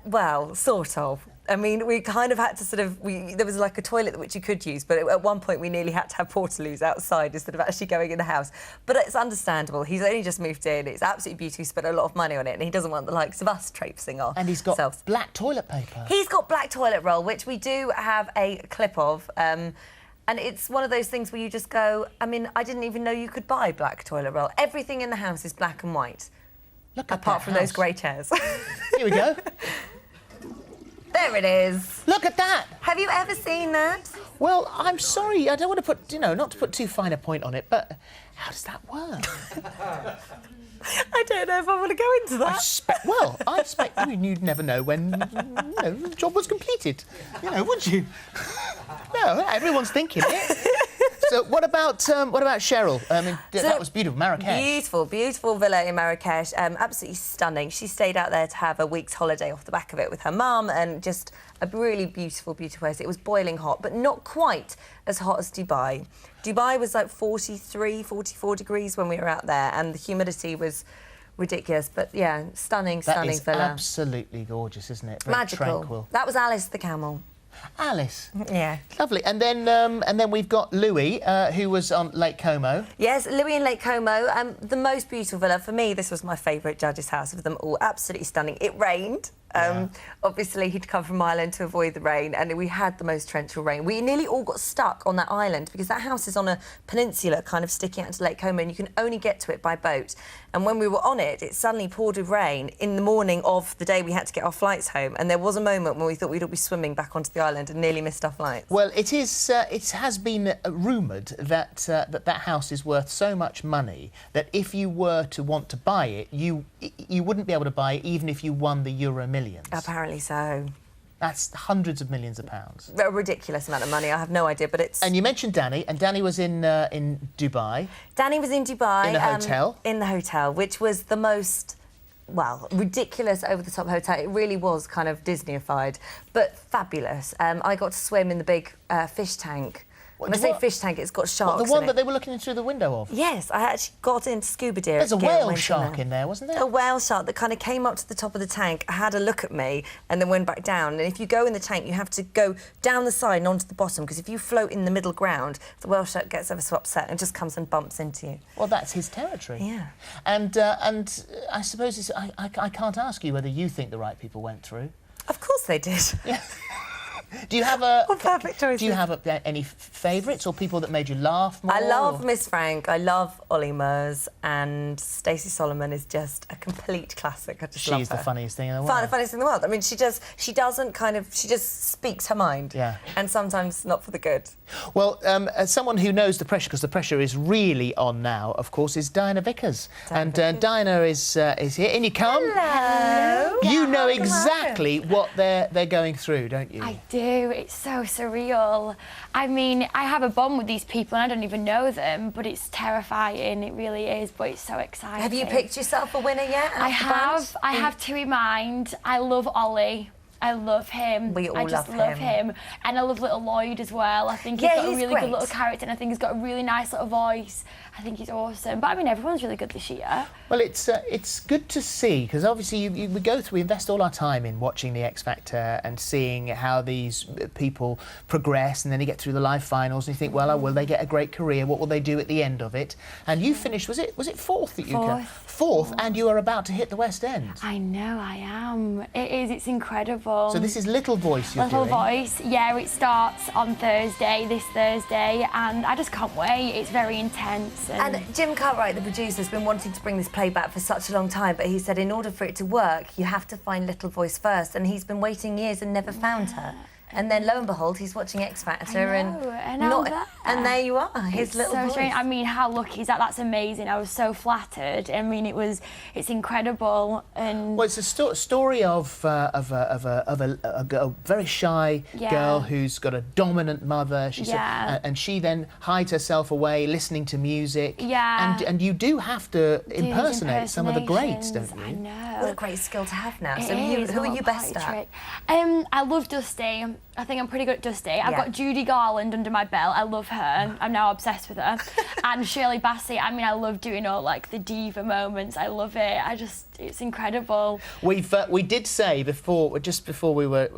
Well, sort of. I mean, we kind of had to there was like a toilet which you could use, but at one point we nearly had to have portaloos outside instead of actually going in the house. But it's understandable. He's only just moved in. It's absolutely beautiful. He spent a lot of money on it, and he doesn't want the likes of us traipsing off. And he's got black toilet paper. He's got black toilet roll, which we do have a clip of. And it's one of those things where you just go, I mean, I didn't even know you could buy black toilet roll. Everything in the house is black and white. Apart from those grey chairs. Here we go. There it is. Look at that. Have you ever seen that? Well, I'm sorry, I don't want to put, not to put too fine a point on it, but how does that work? I don't know if I want to go into that. I expect you'd never know when the job was completed. Would you? No, everyone's thinking it. So what about Cheryl? I mean, that was beautiful, Marrakesh. Beautiful villa in Marrakesh. Absolutely stunning. She stayed out there to have a week's holiday off the back of it with her mum, and just a really beautiful, beautiful place. It was boiling hot, but not quite as hot as Dubai. Dubai was like 43, 44 degrees when we were out there, and the humidity was ridiculous. But yeah, stunning That villa. is absolutely gorgeous, isn't it? Very magical. Tranquil. That was Alice the camel. Alice. Yeah. Lovely. And then we've got Louis, who was on Lake Como. Yes, Louis in Lake Como. The most beautiful villa. For me, this was my favourite judge's house of them all. Absolutely stunning. It rained. Obviously, he'd come from Ireland to avoid the rain, and we had the most torrential rain. We nearly all got stuck on that island because that house is on a peninsula kind of sticking out to Lake Como, and you can only get to it by boat. And when we were on it, it suddenly poured with rain in the morning of the day we had to get our flights home, and there was a moment when we thought we'd all be swimming back onto the island and nearly missed our flights. Well, it has been rumoured that that house is worth so much money that if you were to want to buy it, you wouldn't be able to buy it even if you won the Euro Millions. Apparently so. That's hundreds of millions of pounds. A ridiculous amount of money. I have no idea, but it's... And you mentioned Danny, and Danny was in Dubai. Danny was in Dubai. In a hotel. In the hotel, which was the most, ridiculous, over-the-top hotel. It really was kind of Disney-ified, but fabulous. I got to swim in the big fish tank. When I say fish tank, it's got sharks the one in that it. they were looking in through the window of? Yes, I actually got into scuba gear. There's a whale shark in there, wasn't there? A whale shark that kind of came up to the top of the tank, had a look at me, and then went back down. And if you go in the tank, you have to go down the side and onto the bottom, because if you float in the middle ground, the whale shark gets ever so upset and just comes and bumps into you. Well, that's his territory. Yeah. And I suppose I can't ask you whether you think the right people went through. Of course they did. Yeah. Do you have a perfect choices? Do you have any favourites or people that made you laugh more? I love Miss Frank. I love Ollie Murs, and Stacey Solomon is just a complete classic. I just love her. She's the funniest thing in the world. The funniest thing in the world. I mean, she just speaks her mind. Yeah. And sometimes not for the good. Well, as someone who knows the pressure, because the pressure is really on now, of course, is Diana Vickers. Diana is here. In you come. Hello. You know exactly what they're going through, don't you? I do. It's so surreal. I mean, I have a bond with these people and I don't even know them, but it's terrifying. It really is, but it's so exciting. Have you picked yourself a winner yet? I have. I have two in mind. I love Ollie. I love him. We all I just love him. And I love little Lloyd as well. I think he's got a really good little character, and I think he's got a really nice little voice. I think he's awesome. But I mean, everyone's really good this year. Well, it's good to see, because obviously we invest all our time in watching the X Factor and seeing how these people progress, and then they get through the live finals and you think, well, will they get a great career? What will they do at the end of it? And you finished, was it fourth that you came? Fourth, and you are about to hit the West End. I know, I am. It is, it's incredible. So this is Little Voice you're doing? Little Voice, yeah, it starts on Thursday, this Thursday, and I just can't wait. It's very intense. And Jim Cartwright, the producer, has been wanting to bring this play back for such a long time, but he said in order for it to work, you have to find Little Voice first, and he's been waiting years and never found her. And then, lo and behold, he's watching X Factor, and there you are, his little voice. Strange. I mean, how lucky is that? That's amazing. I was so flattered. I mean, it's incredible. And well, it's a story of a very shy girl who's got a dominant mother. And she then hides herself away, listening to music. Yeah. And you do have to impersonate some of the greats, don't you? I know. What a great skill to have now. So who are you best at? I love Dusty. I think I'm pretty good at Dusty. I've got Judy Garland under my belt. I love her. I'm now obsessed with her. And Shirley Bassey. I mean, I love doing all like the diva moments. I love it. It's incredible. We did say just before we were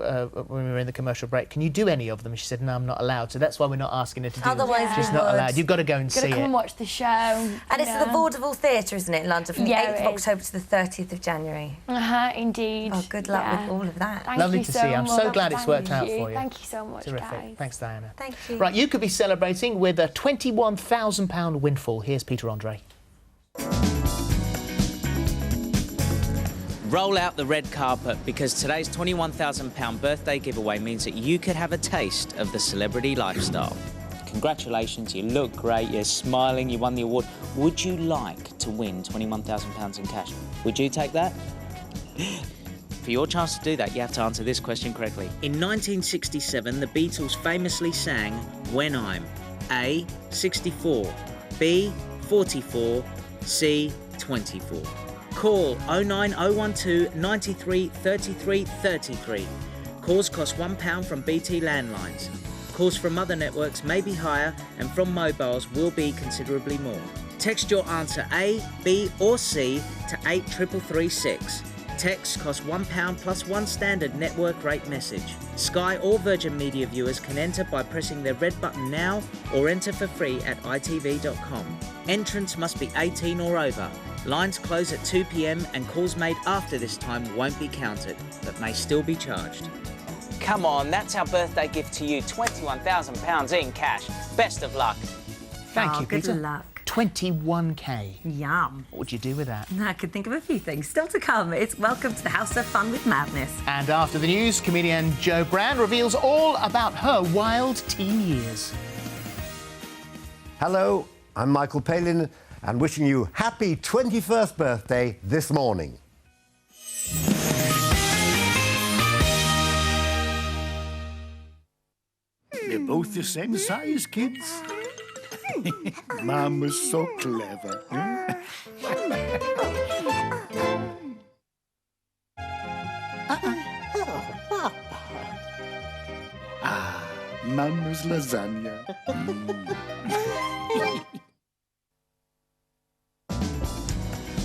when we were in the commercial break, can you do any of them? She said, no, I'm not allowed. So that's why we're not asking her to do them. Otherwise, she's not allowed. You've got to go and see it. Come and watch the show. And it's at the Vaudeville Theatre, isn't it, in London, from the 8th of October to the 30th of January. Indeed. Oh, good luck with all of that. Lovely to see you. I'm so glad it's worked out for you. Thank you so much, Terrific. guys. Thanks, Diana. Thank you. Right, you could be celebrating with a £21,000 windfall. Here's Peter Andre. Roll out the red carpet, because today's £21,000 birthday giveaway means that you could have a taste of the celebrity lifestyle. Congratulations, you look great, you're smiling, you won the award. Would you like to win £21,000 in cash? Would you take that? For your chance to do that, you have to answer this question correctly. In 1967, the Beatles famously sang When I'm A, 64, B, 44, C, 24. Call 09012 93 33 33. Calls cost £1 from BT landlines. Calls from other networks may be higher, and from mobiles will be considerably more. Text your answer A, B or C to 83336. Text costs £1 plus one standard network rate message. Sky or Virgin Media viewers can enter by pressing the red button now, or enter for free at itv.com. Entrants must be 18 or over. Lines close at 2 p.m. and calls made after this time won't be counted, but may still be charged. Come on, that's our birthday gift to you, £21,000 in cash. Best of luck. Thank you, Peter. Good luck. 21k. Yum. What would you do with that? I could think of a few things. Still to come, it's Welcome to the House of Fun with Madness. And after the news, comedian Jo Brand reveals all about her wild teen years. Hello, I'm Michael Palin, and wishing you happy 21st birthday this morning. They're both the same size, kids. Mum was so clever. Mama's lasagna.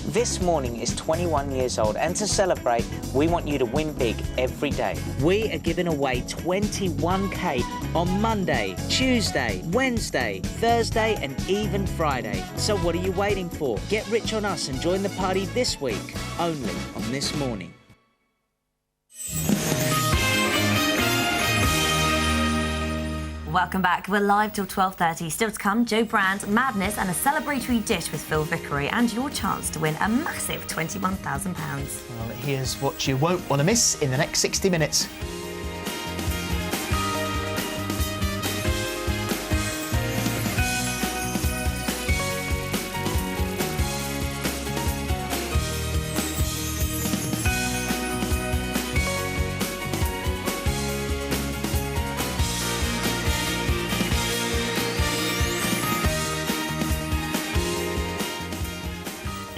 This morning is 21 years old, and to celebrate, we want you to win big every day. We are giving away 21k on Monday, Tuesday, Wednesday, Thursday, and even Friday. So what are you waiting for? Get rich on us and join the party this week, only on This Morning. Welcome back. We're live till 12:30. Still to come, Joe Brand's Madness and a celebratory dish with Phil Vickery, and your chance to win a massive £21,000. Well, here's what you won't want to miss in the next 60 minutes.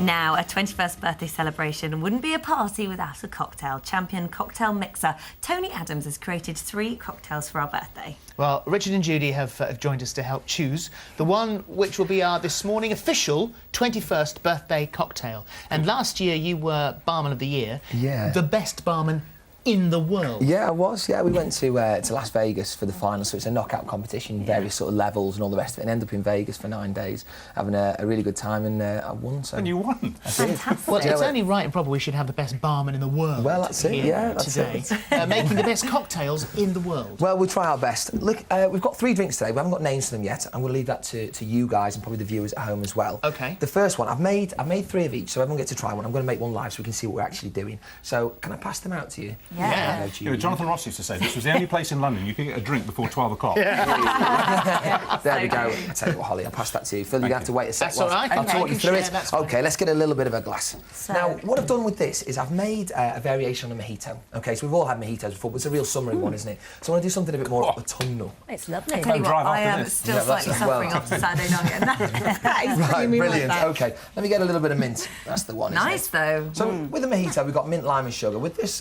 Now, a 21st birthday celebration wouldn't be a party without a cocktail. Champion cocktail mixer Tony Adams has created 3 cocktails for our birthday. Well, Richard and Judy have joined us to help choose the one which will be our this morning official 21st birthday cocktail. And last year you were Barman of the Year. Yeah. The best barman in the world. Yeah, I was. Yeah, we went to Las Vegas for the final, so it's a knockout competition, various sort of levels and all the rest of it, and ended up in Vegas for 9 days, having a really good time, and I won. So. And you won. Fantastic. Well, it's only right and proper we should have the best barman in the world. Well, that's it. Yeah, that's today, making the best cocktails in the world. Well, we'll try our best. Look, we've got 3 drinks today. We haven't got names for them yet. I'm going to leave that to you guys and probably the viewers at home as well. Okay. The first one, I've made 3 of each, so everyone gets to try one. I'm going to make one live so we can see what we're actually doing. So, can I pass them out to you? Yeah. You know, Jonathan Ross used to say this was the only place in London you could get a drink before 12 o'clock. There we go. I'll tell you what, Holly, I'll pass that to you. Phil, you're going to have to wait a sec. That's all right. I'll talk you through it. That's fine. OK, let's get a little bit of a glass. Now, what I've done with this is I've made a variation on a mojito. OK, so we've all had mojitos before, but it's a real summery one, isn't it? So I want to do something a bit more autumnal. It's lovely. I tell you what, I am still slightly suffering after Saturday night. And that is Right, brilliant. OK, let me get a little bit of mint. That's the one. nice, though. So with the mojito, we've got mint, lime and sugar. With this,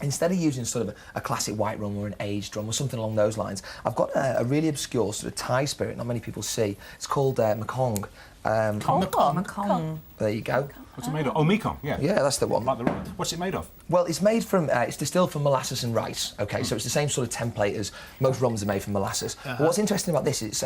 instead of using sort of a classic white rum or an aged rum or something along those lines, I've got a really obscure sort of Thai spirit not many people see. It's called Mekong. Mekong. There you go. What's it made of? Oh, Mekong, yeah. Yeah, that's the one. Like the rum. What's it made of? Well, it's made from, it's distilled from molasses and rice, OK? So it's the same sort of template as most rums are made from molasses. But what's interesting about this is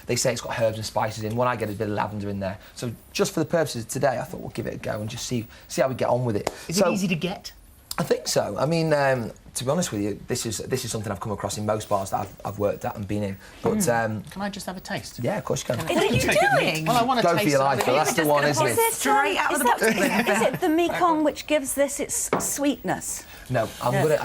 they say it's got herbs and spices in. What I get is a bit of lavender in there. So just for the purposes of today, I thought we'll give it a go and just see how we get on with it. Is it easy to get? I think so. I mean, to be honest with you, this is something I've come across in most bars that I've worked at and been in. But can I just have a taste? Yeah, of course you can. What are you doing? Well, I want to Go taste for your life, Phil. That's the one, isn't it? Straight out of the bottle. Is it the Mekong which gives this its sweetness? No,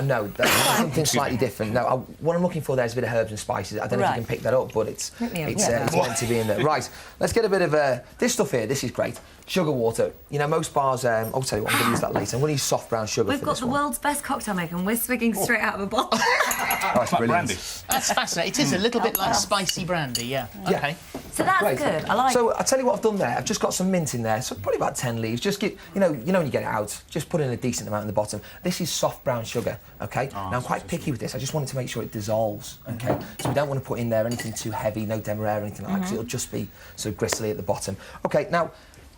no, that's something slightly different. No, what I'm looking for there is a bit of herbs and spices. I don't know if you can pick that up, but it's meant to be in there. Right, let's get a bit of this stuff here. This is great. Sugar water. You know, most bars. I'll tell you what. I'm going to use that later. I'm going to use soft brown sugar. We've got the world's best cocktail maker, and we're swigging straight out of a bottle. Oh, that's brilliant. Brandy. That's fascinating. It is a little bit like spicy brandy, yeah. OK. So that's Great. good. I like. So I'll tell you what I've done there. I've just got some mint in there, so probably about 10 leaves. Just get, you know when you get it out, just put in a decent amount in the bottom. This is soft brown sugar, OK? Now I'm quite picky with this. I just wanted to make sure it dissolves, OK? So we don't want to put in there anything too heavy, no demerara or anything like that, because it'll just be sort of gristly at the bottom. OK, now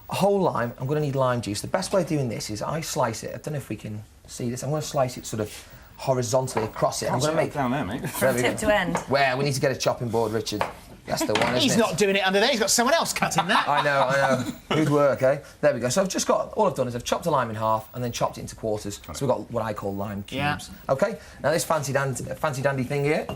a whole lime. I'm going to need lime juice. The best way of doing this is I slice it. I don't know if we can see this. I'm going to slice it sort of horizontally across it. I'm going to make down there, mate. From tip to end. Well, we need to get a chopping board, Richard. That's the one, isn't He's it? not doing it under there. He's got someone else cutting that. I know. Good work, eh? There we go. So all I've done is I've chopped a lime in half and then chopped it into quarters. So we've got what I call lime cubes. Yeah. OK? Now this fancy dandy thing here.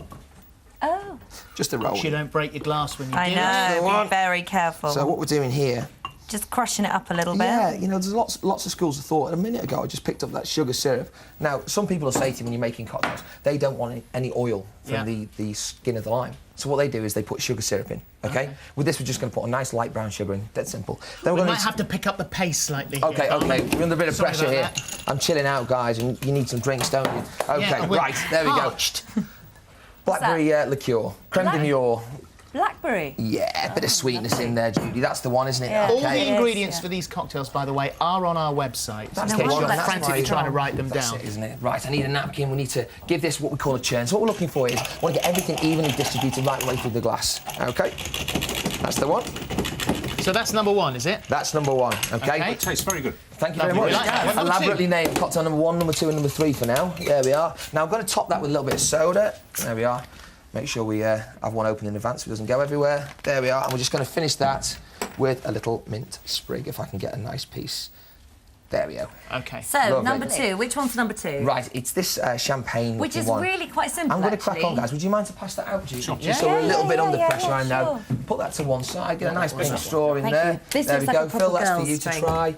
Oh. Just a roll. You don't break your glass when you do I know. Be very careful. So what we're doing here. Just crushing it up a little bit. Yeah, you know, there's lots of schools of thought. A minute ago, I just picked up that sugar syrup. Now, some people will say to you when you're making cocktails, they don't want any oil from the skin of the lime. So what they do is they put sugar syrup in, OK? With this, we're just going to put a nice light brown sugar in. Dead simple. Then we might have to pick up the pace slightly. OK, we're under a bit of pressure here. I'm chilling out, guys, and you need some drinks, don't you? OK, right, there we go. Blackberry liqueur, creme de mure, Blackberry. Yeah, a bit of sweetness in there, Judy. That's the one, isn't it? Yeah. All Okay. the ingredients for these cocktails, by the way, are on our website. That's in the case one. you're That's frantically right. trying to write them That's down. it, isn't it? Right, I need a napkin. We need to give this what we call a churn. So what we're looking for is, I want to get everything evenly distributed right the way through the glass. OK? That's the one. So that's number one, is it? That's number one, OK? It tastes very good. Thank you very Lovely. much. We like that. Number Elaborately named cocktail number 1, number 2 and number 3 for now. There we are. Now I'm going to top that with a little bit of soda. There we are. Make sure we have one open in advance so it doesn't go everywhere. There we are. And we're just going to finish that with a little mint sprig, if I can get a nice piece. There we go. OK. So, Lovely. number 2. Which one's number 2? Right, it's this champagne Which is one. really quite simple, I'm going to crack actually. on, guys. Would you mind to pass that out, Judy? Sure. Just so we're a little bit under pressure, I know. sure. Put that to one side, get a nice big straw in Thank there. you. This there we looks like go. a proper Phil, that's for girl's you to drink. try.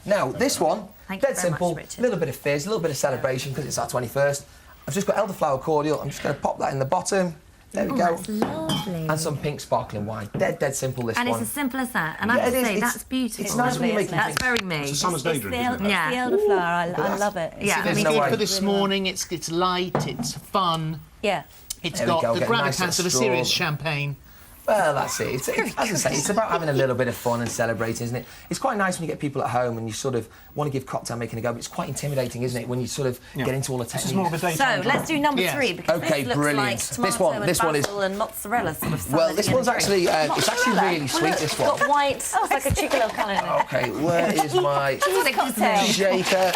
Now, this one, Thank you dead very much, simple, Richard. a little bit of fizz, a little bit of celebration because it's our 21st. I've just got elderflower cordial. I'm just going to pop that in the bottom. There we go. That's lovely. And some pink sparkling wine. Dead simple, this And one. it's as simple as that. And I Yeah, have to it is. say, It's- that's beautiful. it's nice when you're isn't it? making That's very me. It's a summer's day drink, isn't it? Yeah. The elderflower, I love it. Yeah. There's It's no good way. for this morning. It's light, it's fun. Yeah. It's There we got go, the get a nice gravitas little of a serious straw. champagne. Well, that's it. It's, as I say, it's about having a little bit of fun and celebrating, isn't it? It's quite nice when you get people at home and you sort of want to give cocktail making a go, but it's quite intimidating, isn't it, when you sort of get into all the techniques. This is more of a So, daytime let's do number Yes. 3 because Okay, this looks brilliant. like tomato This one is- and basil and mozzarella sort of salad. Well, this one's actually, it's actually really sweet, this It's one. got white. Oh, it's like a chicken little Okay, where is my cocktail. shaker?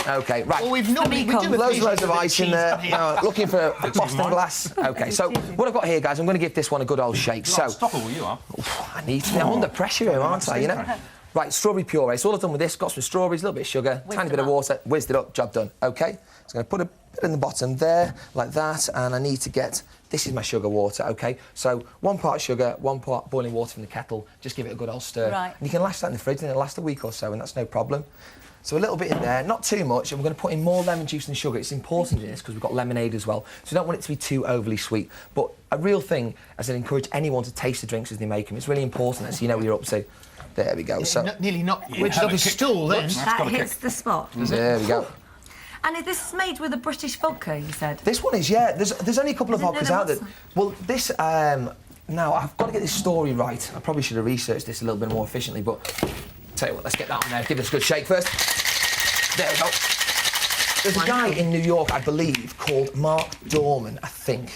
Okay, right. Well, we've normally we do Loads and loads with of ice in cheese there. up here. Now, looking for a Boston glass. Okay, so what I've got here, guys, I'm going to give this one a good old shake. You're So, unstoppable, you are. I need to. I'm under pressure here, aren't I? You know. Right, strawberry puree. So all I've done with this, got some strawberries, a little bit of sugar, tiny bit of water, whizzed it up, job done. Okay. So I'm going to put a bit in the bottom there, like that, and I need to get. This is my sugar water. Okay. So 1 part sugar, 1 part boiling water from the kettle. Just give it a good old stir. Right. And you can lash that in the fridge, and it'll last a week or so, and that's no problem. So a little bit in there, not too much, and we're going to put in more lemon juice than sugar. It's important in this because we've got lemonade as well, so we don't want it to be too overly sweet. But a real thing, as I encourage anyone to taste the drinks as they make them, it's really important so you know what you're up to. There we go. So Nearly knocked Richard off his stool then. That hits the spot. there we go. And this is made with a British vodka, you said? This one is, yeah. There's only a couple of vodkas out there. Well, this. Now I've got to get this story right. I probably should have researched this a little bit more efficiently, but tell you what, let's get that on there. Give this a good shake first. There we go. There's a guy in New York, I believe, called Mark Dorman, I think.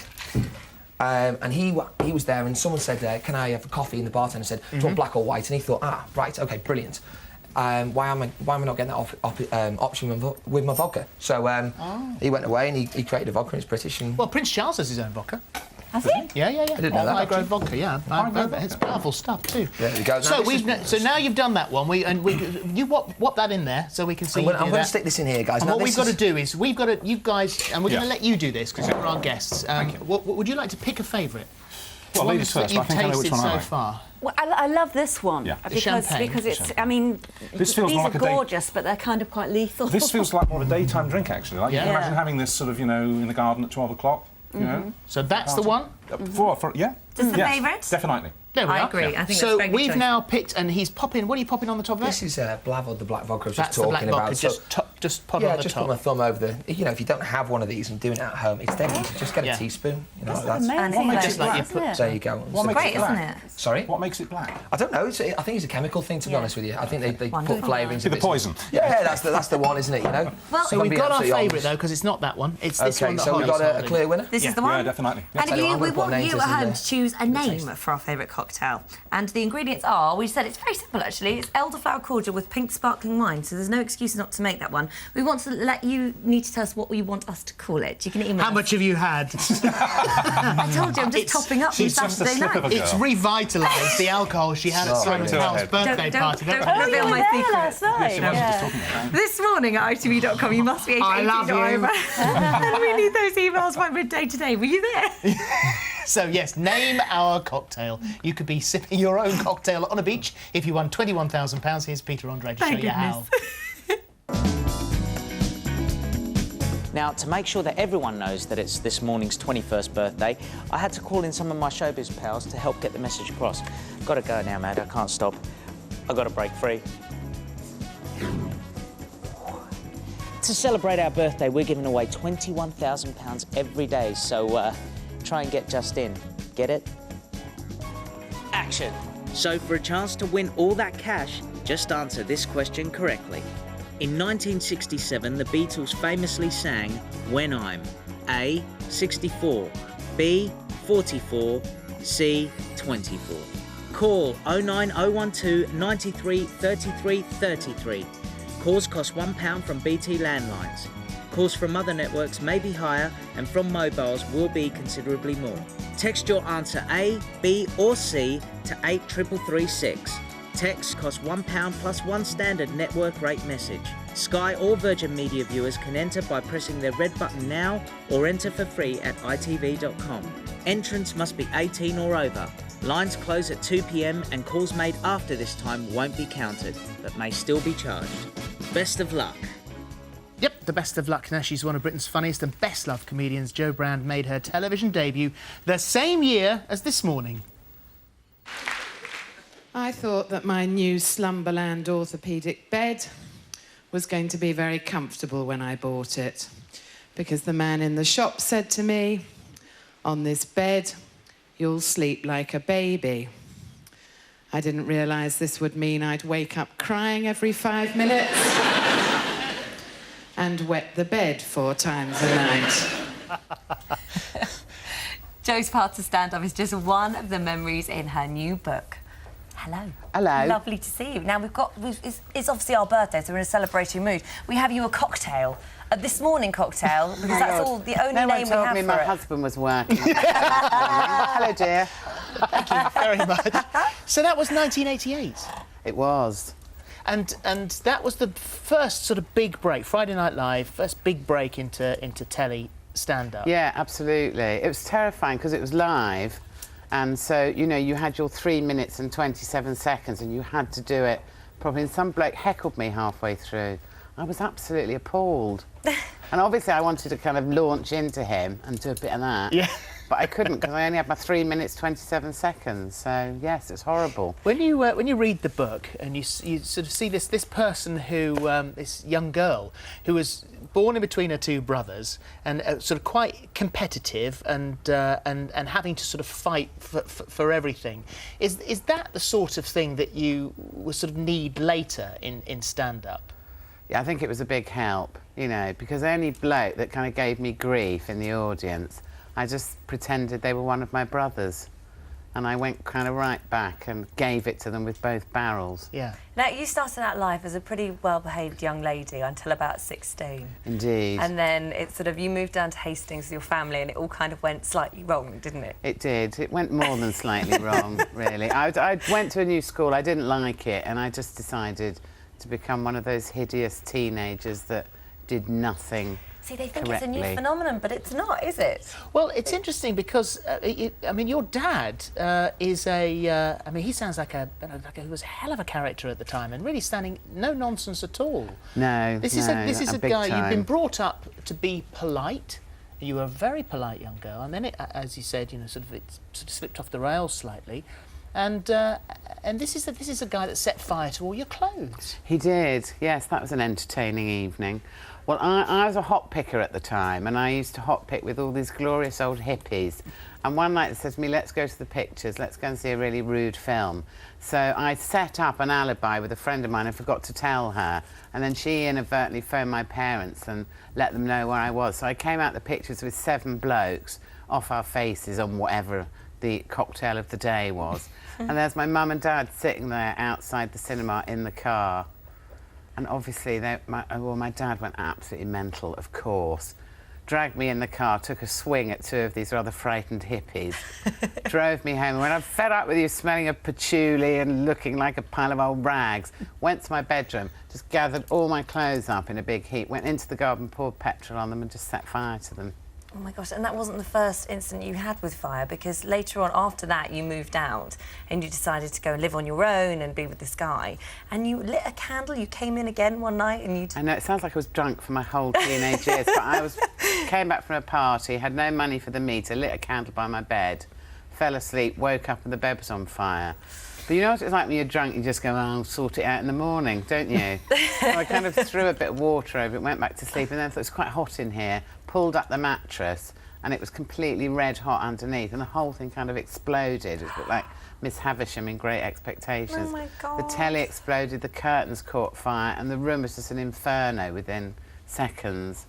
And he was there, and someone said, "Can I have a coffee?" And the bartender said, "Do you want black or white?" And he thought, right, okay, brilliant. Why am I not getting that option with my vodka? So he went away and he created a vodka. And it's British. And Well, Prince Charles has his own vodka. Has he? Yeah. I didn't know that, High-grade actually. vodka, yeah. It's powerful stuff too. There we go. So Now, so now you've done that one. You whop that in there so we can see. I'm going to stick this in here, guys. And Now, what this we've got is- to do is we've got to, you guys, and we're going to Yeah. let you do this because you're our guests. What would you like to pick a favourite? Well, ladies One that first, but I you've think I know which tasted one I so like. far. Well, I love this one Yeah. The champagne. because it's. I mean, This feels these more are like a day- gorgeous, but they're kind of quite lethal. This feels like more of a daytime drink, actually. Like, you can Yeah. imagine having this sort of, in the garden at 12 o'clock, you know. So that's the one. Yeah. This is the Yes, favourite? Definitely. There we I are. agree. I think so that's a very good we've choice. now picked, and he's popping. What are you popping on the top of that? This is Blavo, the black vodka I was That's just the black talking vodka. about. Just put it yeah, on the just top. put my thumb over the. If you don't have one of these and doing it at home, it's dead easy. Just get Yeah. a teaspoon. That's that's amazing. makes Just it like black? you put. there you go. What makes Great, it black? isn't it? Sorry? What makes it black? I don't know. I think it's a chemical thing, to be honest with you. I think they put Wonderful. flavourings. See the poison. Yeah, that's the one, isn't it? You know. Well, So If I'm we've being got our absolutely favourite honest. though, because it's not that one. It's this Okay, one. that so we've got Holly's a holding. clear winner. This Yeah. is the one? Yeah, definitely. Yeah. And Tell you what, I'm we gonna put want names you in at there. home to choose a name for our favourite cocktail. And the ingredients are, we said it's very simple actually, it's elderflower cordial with pink sparkling wine, so there's no excuse not to make that one. We want to need to tell us what we want us to call it. You can email How much have you had? I told you, I'm just topping up from she's just a Saturday slip of night. a It's girl. revitalised the alcohol she had at Sorry. Simon Go Cowell's ahead. birthday Don't party. reveal my secret. last night. She wasn't just talking about that. This morning at ITV.com, you must be I love you. and we need those emails by midday today. Were you there? So yes, name our cocktail. You could be sipping your own cocktail on a beach if you won £21,000. Here's Peter Andre to Thank show you how. Now, to make sure that everyone knows that it's this morning's 21st birthday, I had to call in some of my showbiz pals to help get the message across. Got to go now, Mad. I can't stop. I've got to break free. To celebrate our birthday, we're giving away £21,000 every day, so try and get just in. Get it? action. So for a chance to win all that cash, just answer this question correctly. In 1967, the Beatles famously sang When I'm A, 64, B, 44, C, 24. Call 09012 93 33 33. Calls cost £1 from BT landlines. Calls from other networks may be higher and from mobiles will be considerably more. Text your answer A, B or C to 83336. Text costs £1 plus one standard network rate message. Sky or Virgin Media viewers can enter by pressing the red button now or enter for free at itv.com. Entrance must be 18 or over. Lines close at 2 p.m. and calls made after this time won't be counted, but may still be charged. Best of luck. Yep, the best of luck. Now, she's one of Britain's funniest and best-loved comedians. Jo Brand made her television debut the same year as This Morning. I thought that my new Slumberland orthopaedic bed was going to be very comfortable when I bought it, because the man in the shop said to me, "On this bed, you'll sleep like a baby." I didn't realise this would mean I'd wake up crying every 5 minutes and wet the bed 4 times a night. Jo's part of stand-up is just one of the memories in her new book. Hello. Hello. Lovely to see you. Now, it's obviously our birthday, so we're in a celebratory mood. We have you a cocktail, a This Morning cocktail, because that's all the only name we have for it. No one told me my husband was working. Hello, dear. Thank you very much. So that was 1988? It was. And that was the first sort of big break, Friday Night Live, first big break into telly stand-up. Yeah, absolutely. It was terrifying because it was live. And so, you know, you had your 3 minutes and 27 seconds and you had to do it properly. And some bloke heckled me halfway through. I was absolutely appalled. And obviously I wanted to kind of launch into him and do a bit of that. Yeah. But I couldn't because I only had my 3 minutes, 27 seconds. So, yes, it's horrible. When you read the book and you sort of see this person who, this young girl, who was born in between her two brothers and sort of quite competitive and having to sort of fight for everything, is that the sort of thing that you would sort of need later in stand-up? Yeah, I think it was a big help, you know, because any bloke that kind of gave me grief in the audience, I just pretended they were one of my brothers. And I went kind of right back and gave it to them with both barrels. Yeah. Now, you started out life as a pretty well-behaved young lady until about 16. Indeed. And then it's sort of, you moved down to Hastings with your family and it all kind of went slightly wrong, didn't it? It did. It went more than slightly wrong, really. I went to a new school, I didn't like it, and I just decided to become one of those hideous teenagers that did nothing. See, they think correctly. it's a new phenomenon, but it's not, is it? Well, it's interesting because, I mean, your dad is a... I mean, he sounds like he was a hell of a character at the time and really standing no nonsense at all. No, This is a guy, time. you've been brought up to be polite. You were a very polite young girl, and then, as you said, you know, it sort of slipped off the rails slightly. And this is a guy that set fire to all your clothes. He did, yes, that was an entertaining evening. Well, I was a hot picker at the time, and I used to hot pick with all these glorious old hippies. And one night they said to me, let's go to the pictures, let's go and see a really rude film. So I set up an alibi with a friend of mine and forgot to tell her. And then she inadvertently phoned my parents and let them know where I was. So I came out the pictures with 7 blokes off our faces on whatever the cocktail of the day was. And there's my mum and dad sitting there outside the cinema in the car. And obviously, my dad went absolutely mental, of course. Dragged me in the car, took a swing at 2 of these rather frightened hippies, drove me home. And when I'm fed up with you smelling of patchouli and looking like a pile of old rags, went to my bedroom, just gathered all my clothes up in a big heap, went into the garden, poured petrol on them and just set fire to them. Oh my gosh, and that wasn't the first incident you had with fire, because later on, after that, you moved out and you decided to go and live on your own and be with this guy. And you lit a candle, you came in again one night and you... I know, it sounds like I was drunk for my whole teenage years, but came back from a party, had no money for the meter, lit a candle by my bed, fell asleep, woke up and the bed was on fire. But you know what it's like when you're drunk, you just go, oh, I'll sort it out in the morning, don't you? So I kind of threw a bit of water over it, went back to sleep, and then thought it was quite hot in here, pulled up the mattress, and it was completely red hot underneath, and the whole thing kind of exploded. It looked like Miss Havisham in Great Expectations. Oh, my God. The telly exploded, the curtains caught fire, and the room was just an inferno within seconds.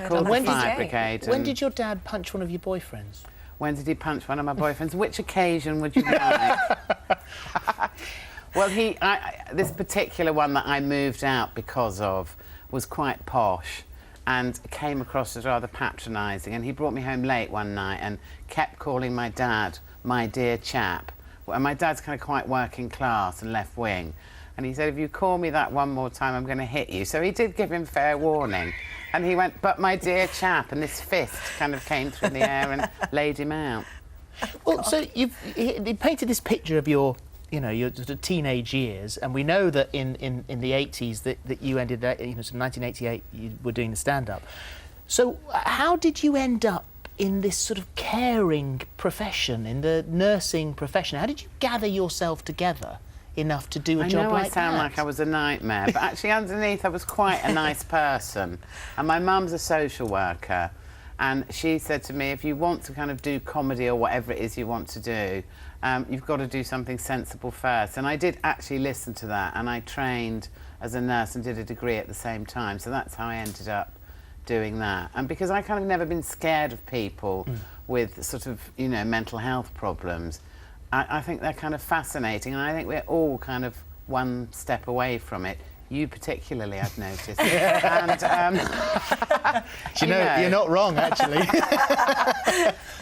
Called the fire brigade. When did your dad punch one of your boyfriends? When did he punch one of my boyfriends? Which occasion would you like? Well, this particular one that I moved out because of was quite posh and came across as rather patronising, and he brought me home late one night and kept calling my dad my dear chap. And my dad's kind of quite working class and left wing, and he said, if you call me that one more time, I'm going to hit you. So he did give him fair warning, and he went, but my dear chap, and this fist kind of came through the air and laid him out. Well, so he painted this picture of your your sort of teenage years, and we know that in the 80s that you ended up, so 1988 you were doing the stand-up. So how did you end up in this sort of caring profession, in the nursing profession? How did you gather yourself together enough to do a job like that? I know I sound like I was a nightmare, but actually underneath I was quite a nice person. And my mum's a social worker, and she said to me, if you want to kind of do comedy or whatever it is you want to do, you've got to do something sensible first. And I did actually listen to that, and I trained as a nurse and did a degree at the same time. So that's how I ended up doing that. And because I kind of never been scared of people with sort of, mental health problems, I think they're kind of fascinating, and I think we're all kind of one step away from it. You particularly, I've noticed. And, you're not wrong, actually.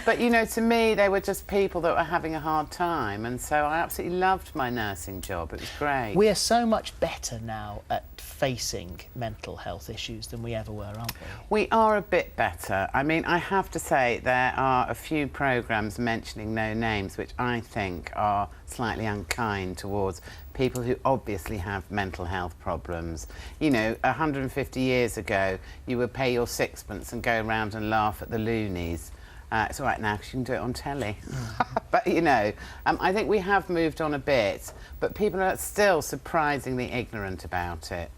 But, to me, they were just people that were having a hard time, and so I absolutely loved my nursing job. It was great. We're so much better now at facing mental health issues than we ever were, aren't we? We are a bit better. I mean, I have to say there are a few programmes mentioning no names which I think are slightly unkind towards people who obviously have mental health problems. 150 years ago, you would pay your sixpence and go around and laugh at the loonies. It's all right now because you can do it on telly. But, I think we have moved on a bit, but people are still surprisingly ignorant about it.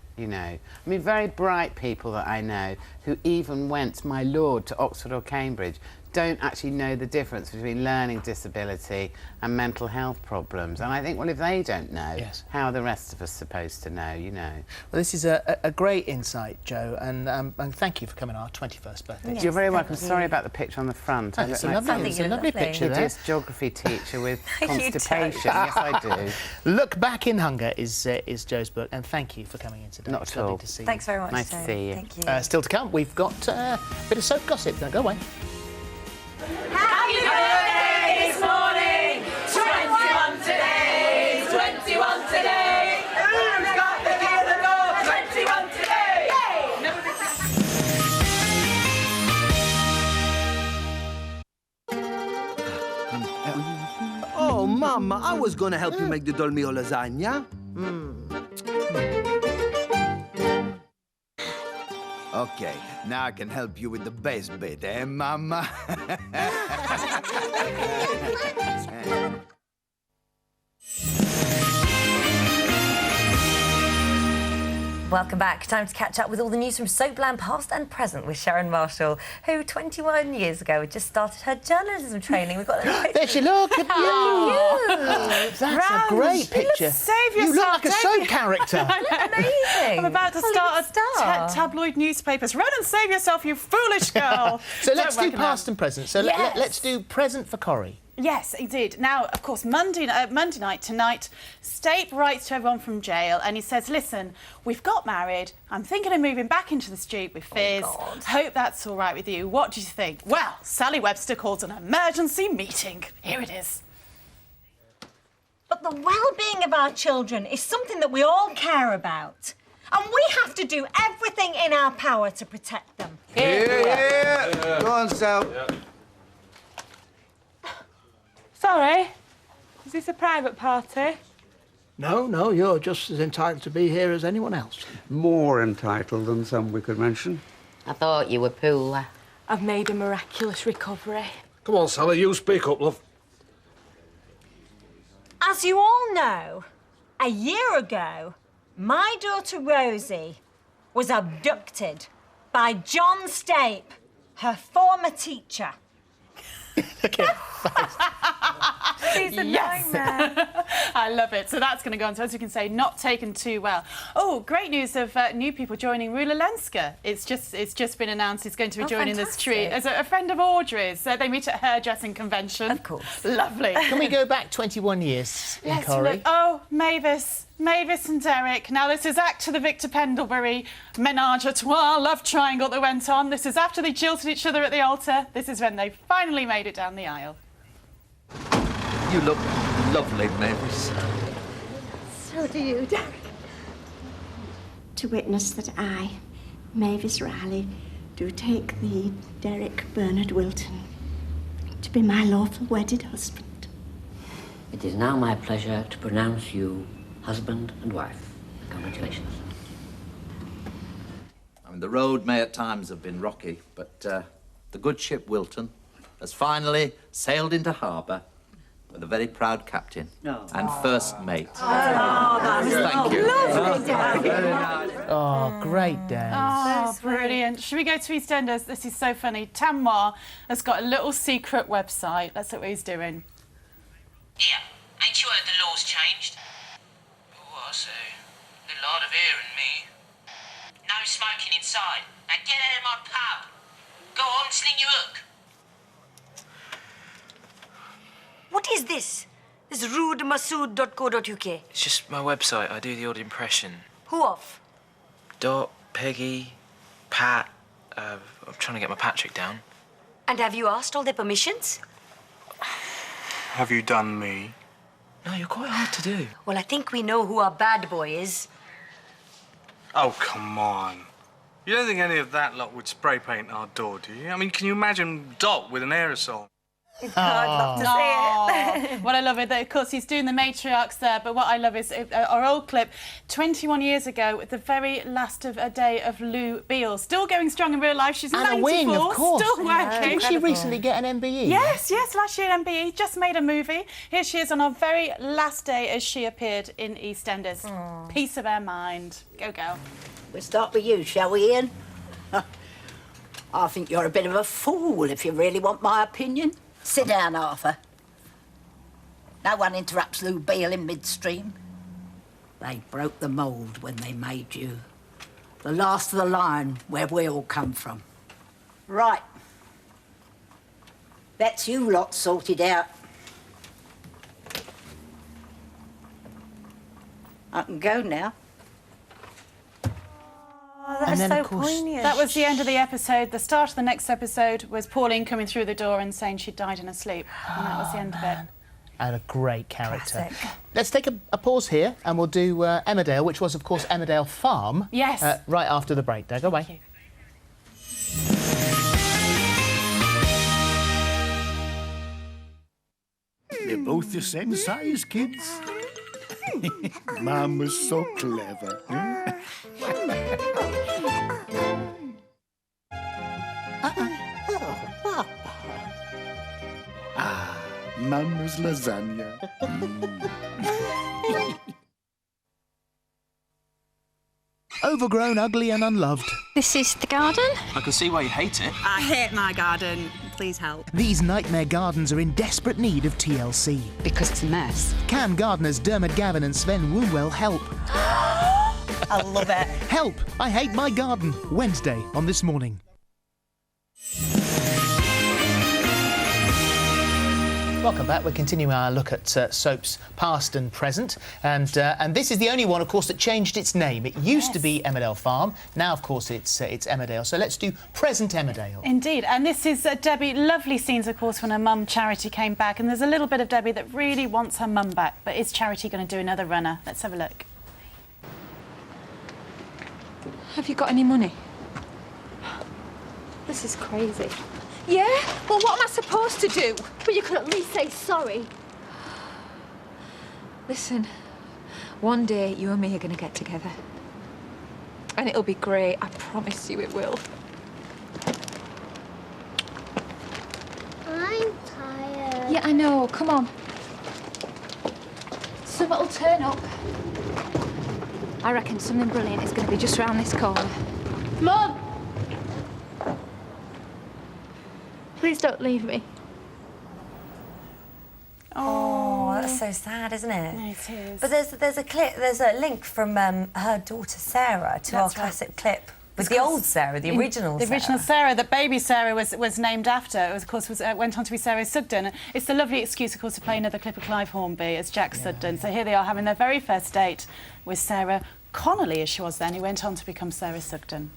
Very bright people that I know who even went, my lord, to Oxford or Cambridge, don't actually know the difference between learning disability and mental health problems. And I think, well, if they don't know, how are the rest of us supposed to know, Well, this is a great insight, Jo, and thank you for coming on our 21st birthday. Yes, you're very welcome. Sorry about the picture on the front. It's a lovely picture there. Hideous geography teacher with constipation. Yes, I do. Look Back in Hunger is Jo's book, and thank you for coming in today. Not at all. To see Thanks very much. Nice to see you. Thank you. Still to come, we've got a bit of soap gossip. Don't go away. Happy birthday this morning! 21 today! 21 today! Who's got the key of the door? 21 today! Oh, Mama, I was gonna help you make the dolmio lasagna. Okay, now I can help you with the best bit, eh, Mama? Welcome back. Time to catch up with all the news from Soapland past and present with Sharon Marshall, who 21 years ago had just started her journalism training. We've got a There she look at you. That's a great picture. Save You yourself, look like a soap character. Amazing. I'm about to start a tabloid newspapers. Run and save yourself, you foolish girl. So let's do past and present. So let's do present for Corrie. Yes, he did. Now, of course, Monday night tonight, Stape writes to everyone from jail and he says, listen, we've got married. I'm thinking of moving back into the street with Fizz. Hope that's all right with you. What do you think? Well, Sally Webster calls an emergency meeting. Here it is. But the well-being of our children is something that we all care about. And we have to do everything in our power to protect them. Yeah. Go on, Sal. Sorry, is this a private party? No, you're just as entitled to be here as anyone else. More entitled than some we could mention. I thought you were poor. I've made a miraculous recovery. Come on, Sally, you speak up, love. As you all know, a year ago, my daughter Rosie was abducted by John Stape, her former teacher. Okay. He's a nightmare. I love it. So that's going to go on. So as you can say, not taken too well. Oh, great news of new people joining Rula Lenska. It's just been announced he's going to be joining the street as a friend of Audrey's. They meet at a hairdressing convention. Of course. Lovely. Can we go back 21 years in Corrie? Oh, Mavis and Derek. Now, this is after the Victor Pendlebury menage a trois love triangle that went on. This is after they jilted each other at the altar. This is when they finally made it down the aisle. You look lovely, Mavis. So do you, Derek. To witness that I, Mavis Riley, do take thee, Derek Bernard Wilton, to be my lawful wedded husband. It is now my pleasure to pronounce you husband and wife. Congratulations. I mean, the road may at times have been rocky, but the good ship Wilton has finally sailed into harbour with a very proud captain and first mate. Thank you. Lovely, Derek. Oh, great day. Oh, brilliant. Should we go to EastEnders? This is so funny. Tamar has got a little secret website. Let's look what he's doing. Yeah, ain't you heard the law's changed? Oh, I say, a lot of air in me. No smoking inside. Now get out of my pub. Go on, sling your hook. What is this? This rudemasood.co.uk. It's just my website. I do the odd impression. Who of? Dot, Peggy, Pat. I'm trying to get my Patrick down. And have you asked all their permissions? Have you done me? No, you're quite hard to do. Well, I think we know who our bad boy is. Oh, come on. You don't think any of that lot would spray paint our door, do you? I mean, can you imagine Dot with an aerosol? I'd love to see it. What I love is that, of course, he's doing the matriarchs there, but what I love is our old clip, 21 years ago, the very last of a day of Lou Beale. Still going strong in real life. She's Anna 94, Wing, of course. still working. Didn't she recently get an MBE? Yes, last year MBE, just made a movie. Here she is on our very last day as she appeared in EastEnders. Peace of her mind. Go, girl. We'll start with you, shall we, Ian? I think you're a bit of a fool, if you really want my opinion. Sit down, Arthur. No one interrupts Lou Beale in midstream. They broke the mould when they made you. The last of the line where we all come from. Right. That's you lot sorted out. I can go now. Oh, that's so poignant. That was the end of the episode. The start of the next episode was Pauline coming through the door and saying she'd died in her sleep. And that was the end of it. And a great character. Classic. Let's take a pause here and we'll do Emmerdale, which was, of course, Emmerdale Farm. Yes. Right after the break. Go away. They're both the same size, kids. Mum was so clever. Mama's lasagna. Overgrown, ugly and unloved. This is the garden? I can see why you hate it. I hate my garden. Please help. These nightmare gardens are in desperate need of TLC. Because it's a mess. Can gardeners Dermot Gavin and Sven Woonwell help? I love it. Help! I hate my garden. Wednesday on This Morning. Welcome back. We're continuing our look at soaps past and present, and this is the only one, of course, that changed its name. It used to be Emmerdale Farm. Now, of course, it's Emmerdale. So let's do present Emmerdale. Indeed, and this is Debbie. Lovely scenes, of course, when her mum Charity came back, and there's a little bit of Debbie that really wants her mum back. But is Charity going to do another runner? Let's have a look. Have you got any money? This is crazy. Yeah? Well, what am I supposed to do? But you could at least say sorry. Listen, one day you and me are going to get together. And it'll be great. I promise you it will. I'm tired. Yeah, I know. Come on. Something'll turn up. I reckon something brilliant is going to be just round this corner. Mum! Please don't leave me. so sad, isn't it? No, it is. But there's a link from her daughter Sarah to our classic clip. With the old Sarah, the original Sarah. The original Sarah, that baby Sarah was named after. It was, of course, went on to be Sarah Sugden. It's a lovely excuse, of course, to play another clip of Clive Hornby as Jack Sugden. So here they are having their very first date with Sarah Connolly, as she was then, who went on to become Sarah Sugden.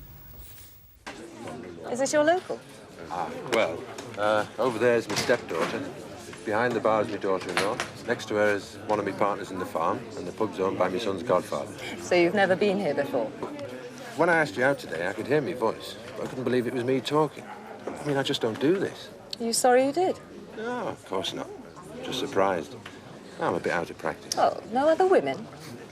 Is this your local? Well, over there is my stepdaughter. Behind the bar is my daughter-in-law. Next to her is one of my partners in the farm, and the pub's owned by my son's godfather. So you've never been here before? When I asked you out today, I could hear my voice, but I couldn't believe it was me talking. I mean, I just don't do this. Are you sorry you did? No, of course not. Just surprised. I'm a bit out of practice. Oh, no other women?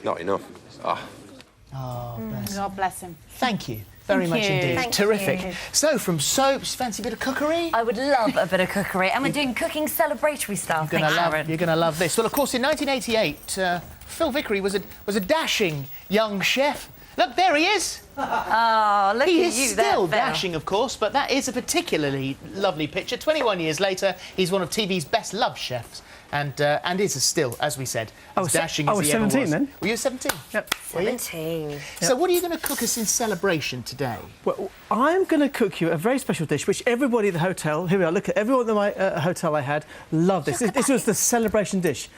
Not enough. Oh, bless. God bless him. Thank you very much indeed. Thank Terrific. you. So, from soaps, fancy a bit of cookery? I would love a bit of cookery. And we're doing cooking celebratory style. You're Thanks, Sharon. going to love this. Well, of course, in 1988, Phil Vickery was a dashing young chef. Look, there he is. Oh, look he at is you still there, Phil. dashing, of course, but that is a particularly lovely picture. 21 years later, he's one of TV's best-loved chefs, and is still, as we said, as dashing as he ever was. 17 then. Were you 17? Yep. 17. So what are you going to cook us in celebration today? Well, I'm going to cook you a very special dish, which everybody at the hotel, here we are, look at everyone at my hotel I had, loved this. This was the celebration dish.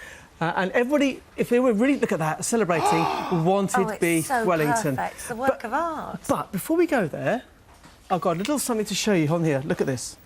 And everybody, if they were really, look at that, celebrating, wanted beef Wellington. Perfect. It's a work of art. But before we go there, I've got a little something to show you on here. Look at this.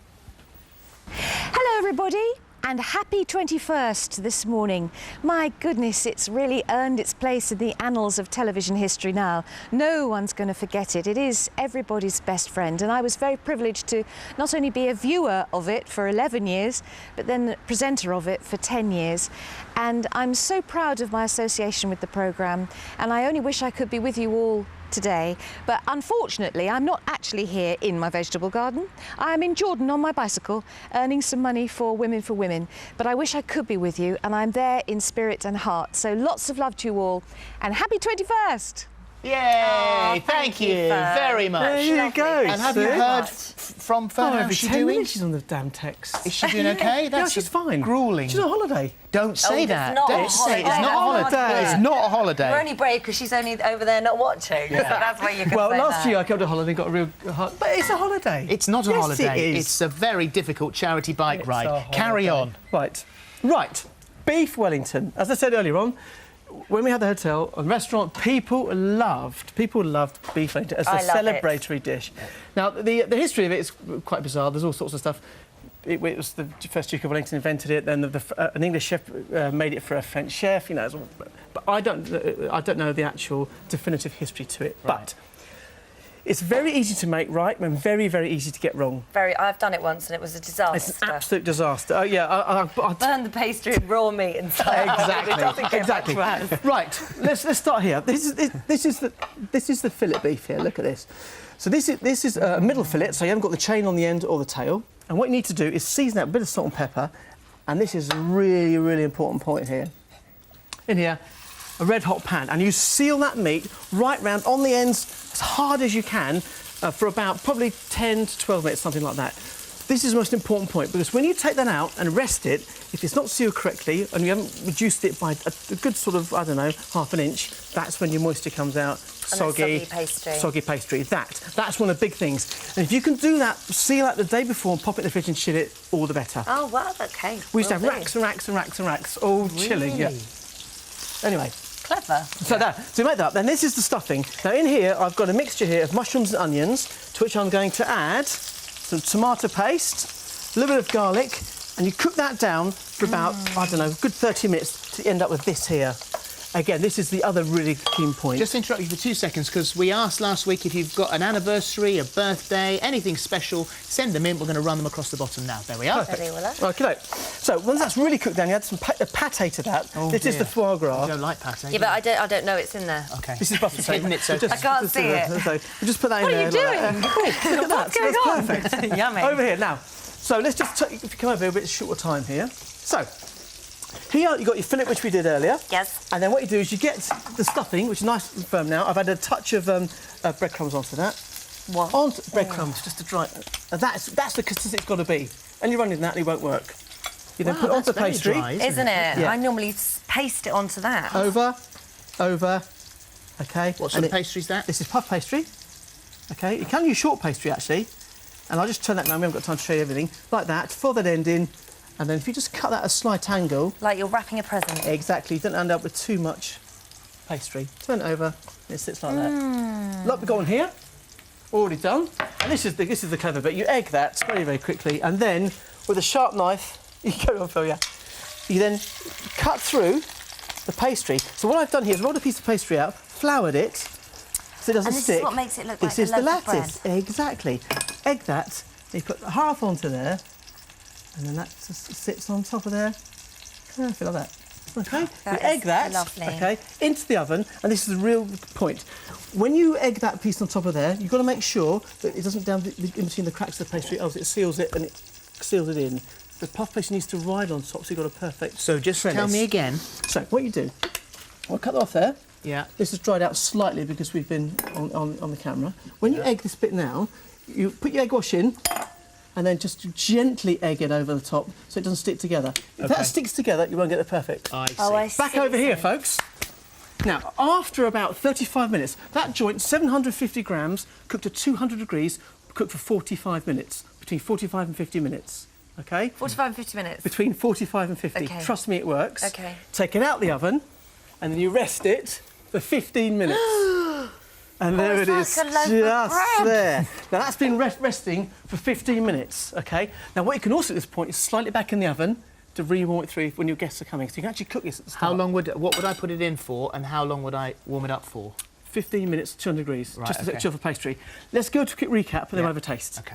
Hello, everybody. And happy 21st this morning. My goodness, it's really earned its place in the annals of television history now. No one's going to forget it. It is everybody's best friend. And I was very privileged to not only be a viewer of it for 11 years, but then presenter of it for 10 years. And I'm so proud of my association with the programme. And I only wish I could be with you all today, but unfortunately I'm not actually here in my vegetable garden. I'm in Jordan on my bicycle earning some money for Women, but I wish I could be with you, and I'm there in spirit and heart. So lots of love to you all, and happy 21st. Yay! Oh, thank you very much. There you go. And have you heard from Fern? How's she doing? She's on the damn text. Is she doing okay? Yeah, she's fine. Grueling. She's on holiday. Don't say that. Don't say it's not a holiday. It's not a holiday. We're only brave because she's only over there not watching. Yeah. So that's why you can Well, say last that. year I came to holiday and got a real but it's a holiday. It's not a Yes, holiday. it is. It's a very difficult charity bike It's ride. a Carry holiday. on. Right. Beef Wellington. As I said earlier on, when we had the hotel and restaurant, people loved beef Wellington as a celebratory dish. Now, the history of it is quite bizarre. There's all sorts of stuff. It was the first Duke of Wellington invented it. Then an English chef made it for a French chef. You know, but I don't know the actual definitive history to it. Right. But it's very easy to make right and very, very easy to get wrong. I've done it once and it was a disaster. It's an absolute disaster. I burned the pastry with raw meat inside. Exactly. Right. Let's start here. This is the fillet beef here. Look at this. So this is a middle fillet. So you haven't got the chain on the end or the tail. And what you need to do is season out a bit of salt and pepper. And this is a really, really important point here. In here, a red hot pan, and you seal that meat right round on the ends as hard as you can for about probably 10 to 12 minutes, something like that. This is the most important point, because when you take that out and rest it, if it's not sealed correctly and you haven't reduced it by a good sort of, I don't know, half an inch, that's when your moisture comes out. Soggy pastry. That's one of the big things. And if you can do that, seal out the day before and pop it in the fridge and chill it, all the better. Oh, wow, okay. We used to have racks and racks and racks and racks, all chilling, yeah. Anyway. Clever. So you make that up. Then this is the stuffing. Now, in here, I've got a mixture here of mushrooms and onions, to which I'm going to add some tomato paste, a little bit of garlic, and you cook that down for about, I don't know, a good 30 minutes to end up with this here. Again, this is the other really keen point. Just interrupt you for 2 seconds, because we asked last week if you've got an anniversary, a birthday, anything special, send them in. We're going to run them across the bottom now. There we are. OK. So once that's really cooked down, you add some pâté to that. This is the foie gras. You don't like pâté? Yeah, but I don't know it's in there. OK. This is butter hidden it, so I can't see it. We'll just put that in there. What are you doing? Look at that. What's going on? That's perfect. Yummy. Over here now. So let's just if you come over here a bit shorter time here. So. Here you've got your fillet, which we did earlier. Yes. And then what you do is you get the stuffing, which is nice and firm now. I've added a touch of breadcrumbs onto that. What? Onto breadcrumbs, just to dry. That's the consistency it's got to be. And you're running that, and it won't work. You then put it onto the pastry. Dry, Isn't it? Yeah. I normally paste it onto that. Over, OK. What sort of pastry is that? This is puff pastry. OK, you can use short pastry, actually. And I'll just turn that around, we haven't got time to show you everything. Like that, fold that end in, and then if you just cut that at a slight angle... Like you're wrapping a present. Exactly, you don't end up with too much pastry. Turn it over, and it sits like that. Like we've got on here, already done. And this is the clever bit. You egg that very, very quickly, and then, with a sharp knife, you go on, Phil, yeah. You then cut through the pastry. So what I've done here is rolled a piece of pastry out, floured it, so it doesn't stick. And this is what makes it look like This is the a loaf of lattice, bread. exactly. Egg that, you put half onto there, and then that just sits on top of there. Perfect, like that. OK, you egg that, lovely. OK, into the oven, and this is the real point. When you egg that piece on top of there, you've got to make sure that it doesn't down in between the cracks of the pastry, else it seals it and it seals it in. The puff pastry needs to ride on top, so you've got a perfect. So just tell me again. So what you do, I'll cut that off there. Yeah. This has dried out slightly because we've been on the camera. When you egg this bit now, you put your egg wash in, and then just gently egg it over the top so it doesn't stick together. If that sticks together, you won't get it perfect. I see. Oh, I see. Back over here, folks. Now, after about 35 minutes, that joint, 750 grams, cooked to 200 degrees, cooked for 45 minutes, between 45 and 50 minutes. OK? 45 and 50 minutes. Between 45 and 50. OK. Trust me, it works. OK. Take it out the oven, and then you rest it for 15 minutes. And there it is, like a loaf of just bread. there. Now, that's been resting for 15 minutes, OK? Now, what you can also at this point is slide it back in the oven to re-warm it through when your guests are coming. So you can actually cook this at the start. What would I put it in for, and how long would I warm it up for? 15 minutes, 200 degrees, Right, just okay. to chill for pastry. Let's go to a quick recap, and then we'll have a taste. OK.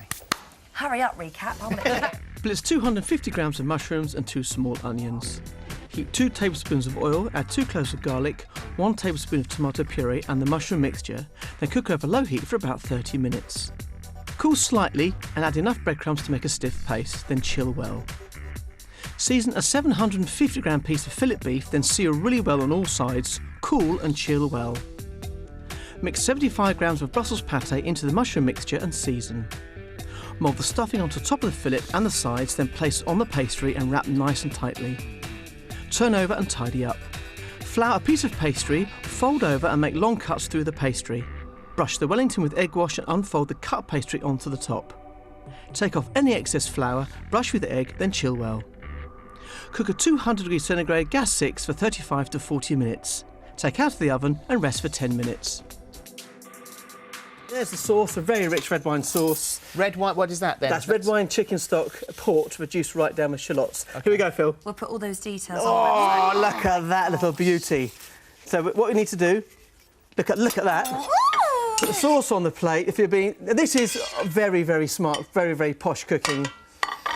Hurry up, recap. I'm gonna... Blitz 250 grams of mushrooms and 2 small onions. Heat 2 tablespoons of oil, add 2 cloves of garlic, 1 tablespoon of tomato puree and the mushroom mixture, then cook over low heat for about 30 minutes. Cool slightly and add enough breadcrumbs to make a stiff paste, then chill well. Season a 750 gram piece of fillet beef, then seal really well on all sides, cool and chill well. Mix 75 grams of Brussels pâté into the mushroom mixture and season. Mould the stuffing onto top of the fillet and the sides, then place on the pastry and wrap nice and tightly. Turn over and tidy up. Flour a piece of pastry, fold over and make long cuts through the pastry. Brush the Wellington with egg wash and unfold the cut pastry onto the top. Take off any excess flour, brush with egg, then chill well. Cook at 200 degrees centigrade, gas 6 for 35 to 40 minutes. Take out of the oven and rest for 10 minutes. There's the sauce, a very rich red wine sauce. Red wine, what is that then? That's red wine, chicken stock, port, reduced right down with shallots. Okay. Here we go, Phil. We'll put all those details on. Oh, look at that little beauty. So what we need to do, look at that. Put the sauce on the plate. If you're being... This is very, very smart, very, very posh cooking.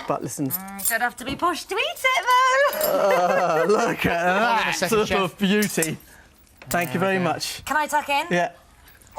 But listen... Don't have to be posh to eat it, though. Look at that little beauty. Thank you very much. Can I tuck in? Yeah.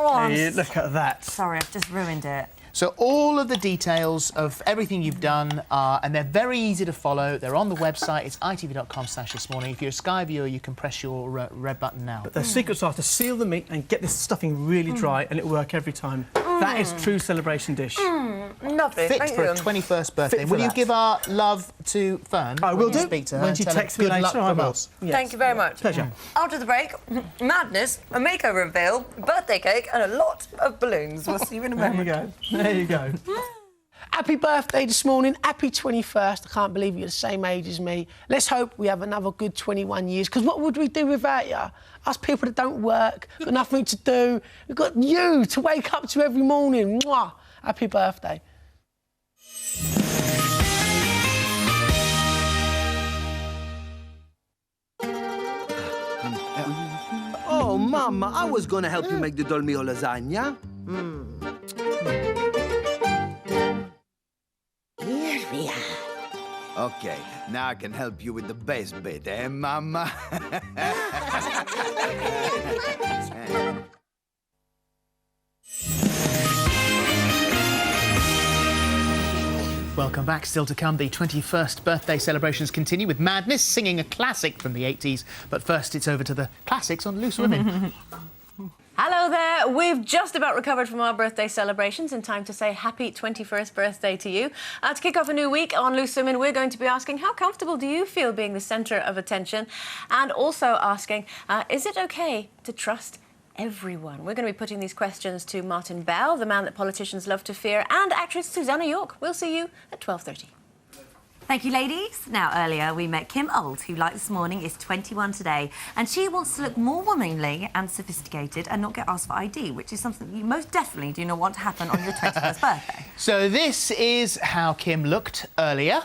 Oh, Hey, look at that. Sorry, I've just ruined it. So all of the details of everything you've done are, and they're very easy to follow. They're on the website. It's itv.com/thismorning. If you're a Sky viewer, you can press your red button now. But the secrets are to seal the meat and get this stuffing really dry, and it'll work every time. That is true celebration dish. Lovely. Fit for a 21st birthday. for Will you that. give our love to Fern? I will when you do. Speak to her When and she tell her texts me good later, luck I from will. us. Yes. Thank you very much. Pleasure. After the break, madness, a makeover reveal, birthday cake, and a lot of balloons. We'll see you in a There you moment. go. There you go. Happy birthday this morning. Happy 21st. I can't believe you're the same age as me. Let's hope we have another good 21 years, because what would we do without you? Us people that don't work, got nothing to do. We've got you to wake up to every morning. Mwah. Happy birthday. Oh, Mama, I was gonna help you make the dolmio lasagna. Here we are. Okay, now I can help you with the best bit, eh, Mama? Welcome back. Still to come, the 21st birthday celebrations continue with Madness singing a classic from the 80s. But first, it's over to the classics on Loose Women. Hello there. We've just about recovered from our birthday celebrations in time to say happy 21st birthday to you. To kick off a new week on Loose Women, we're going to be asking how comfortable do you feel being the centre of attention, and also asking, is it OK to trust everyone? We're going to be putting these questions to Martin Bell, the man that politicians love to fear, and actress Susanna York. We'll see you at 12:30. Thank you, ladies. Now, earlier we met Kim Old, who, like this morning, is 21 today, and she wants to look more womanly and sophisticated and not get asked for ID, which is something you most definitely do not want to happen on your 21st birthday. So this is how Kim looked earlier.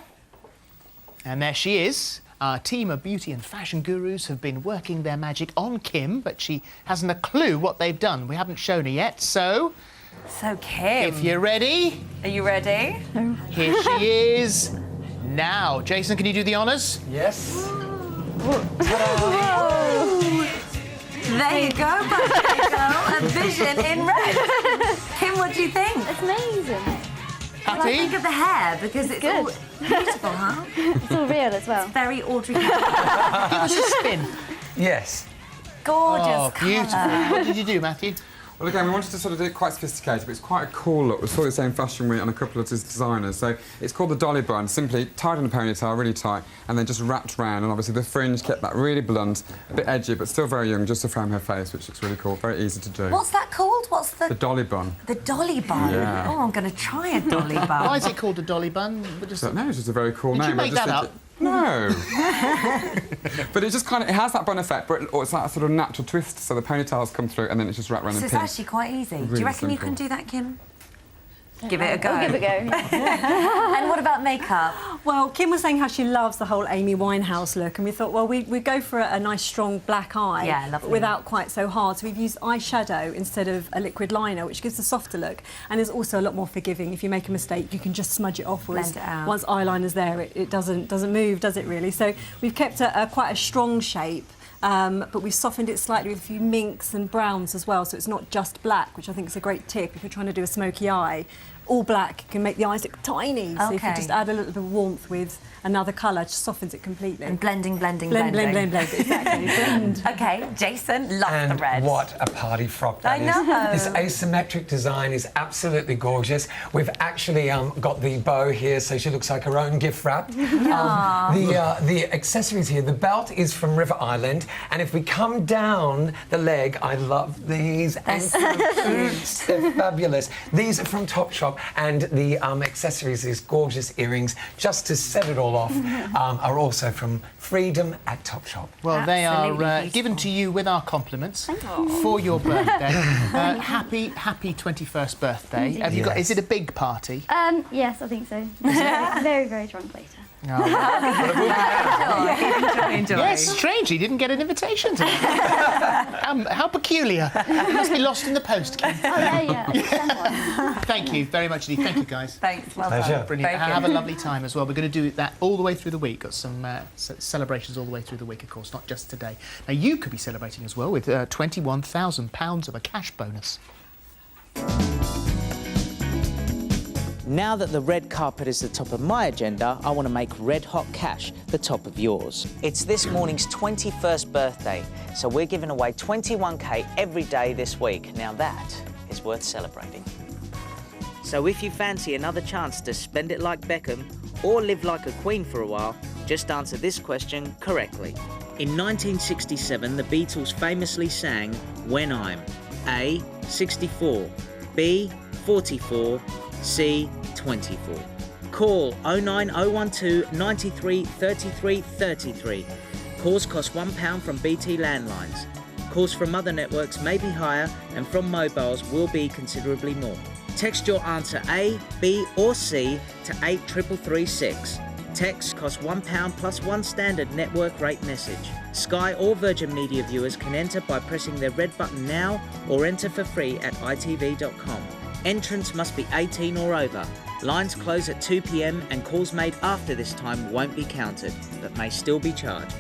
And there she is. Our team of beauty and fashion gurus have been working their magic on Kim, but she hasn't a clue what they've done. We haven't shown her yet, so... So, Kim... If you're ready... Are you ready? Here she is... Now, Jason, can you do the honours? Yes. There you go, a vision in red. Kim, what do you think? It's amazing. What do you think of the hair? Because it's good. all beautiful, huh? It's all real as well. It's very Audrey Hepburn. Give us a spin. Yes. Gorgeous Oh, beautiful. colour. What did you do, Matthew? Well, again, we wanted to sort of do it quite sophisticated, but it's quite a cool look. We saw the same fashion week on a couple of designers. So it's called the dolly bun, simply tied in a ponytail, really tight, and then just wrapped round. And obviously the fringe kept that really blunt, a bit edgy, but still very young, just to frame her face, which looks really cool. Very easy to do. What's that called? What's The dolly bun. The dolly bun? Yeah. Oh, I'm going to try a dolly bun. Why is it called a dolly bun? No, it's just a very cool Did name. you make I just that think up? No. But it just kind of, it has that bun effect, but it's like a sort of natural twist, so the ponytails come through and then it's just wrapped around So in it's pink. actually quite easy. Do Really you reckon you simple. can do that, Kim? Give it a go. I'll give it a go. And what about makeup? Well, Kim was saying how she loves the whole Amy Winehouse look, and we thought, well, we'd go for a nice, strong black eye, Yeah, lovely. but without quite so hard. So we've used eyeshadow instead of a liquid liner, which gives a softer look, and is also a lot more forgiving. If you make a mistake, you can just smudge it off. Whereas Blend it out. once eyeliner's there, it doesn't move, does it really? So we've kept quite a strong shape. But we've softened it slightly with a few minks and browns as well, so it's not just black, which I think is a great tip if you're trying to do a smoky eye. All black can make the eyes look tiny, so if you Okay. just add a little bit of warmth with another colour, it just softens it completely. And blending. Blend, exactly. Blend. OK, Jason, love And the red. what a party frock that I is. know. This asymmetric design is absolutely gorgeous. We've actually got the bow here, so she looks like her own gift wrap. The accessories here, the belt is from River Island, and if we come down the leg, I love these. And they're fabulous. These are from Topshop, and the accessories, these gorgeous earrings, just to set it all off, are also from Freedom at Topshop. Well, they are given to you with our compliments for your birthday. Happy 21st birthday. Have you got? Is it a big party? Yes, I think so. Very, very drunk later. Enjoy. Yes, strangely, didn't get an invitation to that. How peculiar. It must be lost in the post, Kim. Oh, yeah. Thank you very much indeed. Thank you, guys. Thanks. Well Pleasure. done. Brilliant. Very Have a good. lovely time as well. We're going to do that all the way through the week. Got some celebrations all the way through the week, of course, not just today. Now, you could be celebrating as well with £21,000 of a cash bonus. Now that the red carpet is the top of my agenda, I want to make red hot cash the top of yours. It's this morning's 21st birthday, so we're giving away 21k every day this week. Now that is worth celebrating. So if you fancy another chance to spend it like Beckham or live like a queen for a while, just answer this question correctly. In 1967, the Beatles famously sang When I'm A, 64, B, 44, C, 24. Call 09012 93 33 33. Calls cost £1 from BT landlines. Calls from other networks may be higher and from mobiles will be considerably more. Text your answer A, B or C to 83336. Text costs £1 plus one standard network rate message. Sky or Virgin Media viewers can enter by pressing their red button now or enter for free at itv.com. Entrants must be 18 or over. Lines close at 2 p.m. and calls made after this time won't be counted, but may still be charged.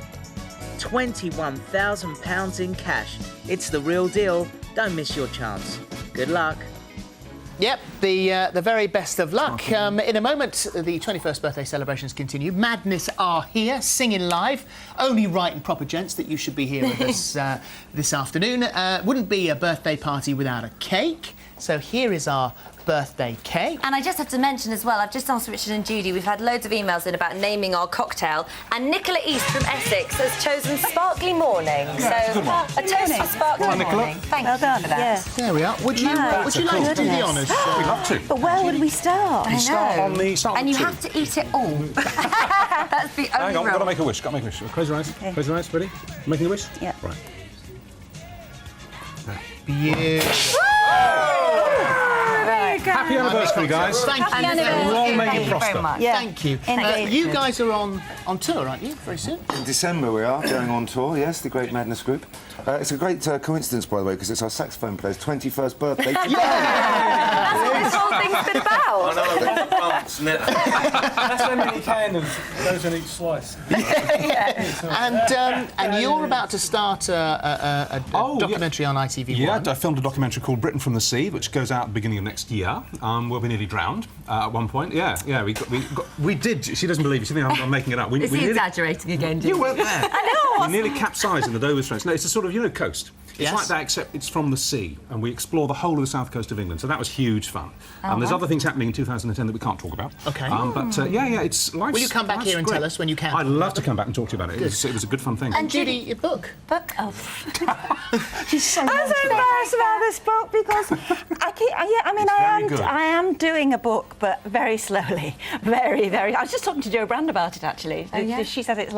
£21,000 in cash. It's the real deal. Don't miss your chance. Good luck. Yep, the very best of luck. In a moment, the 21st birthday celebrations continue. Madness are here, singing live. Only right and proper, gents, that you should be here with us this afternoon. Wouldn't be a birthday party without a cake. So here is our birthday cake. And I just have to mention as well, I've just asked Richard and Judy, we've had loads of emails in about naming our cocktail, and Nicola East from Essex has chosen Sparkly Morning. Yeah, so a toast for Sparkly Morning. Thank you for that. There we are. Would you like to do the honours? We'd love to. But where would we start? We start on the start. And you have to eat it all. That's the only Hang on, rule. got to make a wish. Got to make a wish. Close your eyes. Close your eyes. Ready? Making a wish. Yeah. Right. Beautiful. Happy anniversary, guys. Thank you. Long may you prosper. Thank you. You guys are on tour, aren't you? Very soon. In December we are going on tour, yes, the Great Madness Group. It's a great coincidence, by the way, because it's our saxophone player's 21st birthday today. That's what this whole thing's been about. I know, a lot of bumps, isn't it? That's how many can and goes in each slice. And you're about to start a documentary on ITV1. Yeah, I filmed a documentary called Britain from the Sea, which goes out at the beginning of next year. Where we nearly drowned at one point. Yeah, we did. She doesn't believe it. She thinks I'm making it up. Is he exaggerating again? You weren't there. I know. We nearly capsized in the Dover Straits. No, it's a sort of, coast. It's Yes. like that, except it's from the sea, and we explore the whole of the south coast of England. So that was huge fun. Oh, There's wow. other things happening in 2010 that we can't talk about. Okay. But yeah, it's life. Will you come back here and tell us when you can? I'd love to come back and talk to you about it. It was a good fun thing. And Judy, your book. Oh. She's so I'm so embarrassed about this book because I am doing a book, but very slowly, very. I was just talking to Jo Brand about it actually. Oh, yeah? She said it's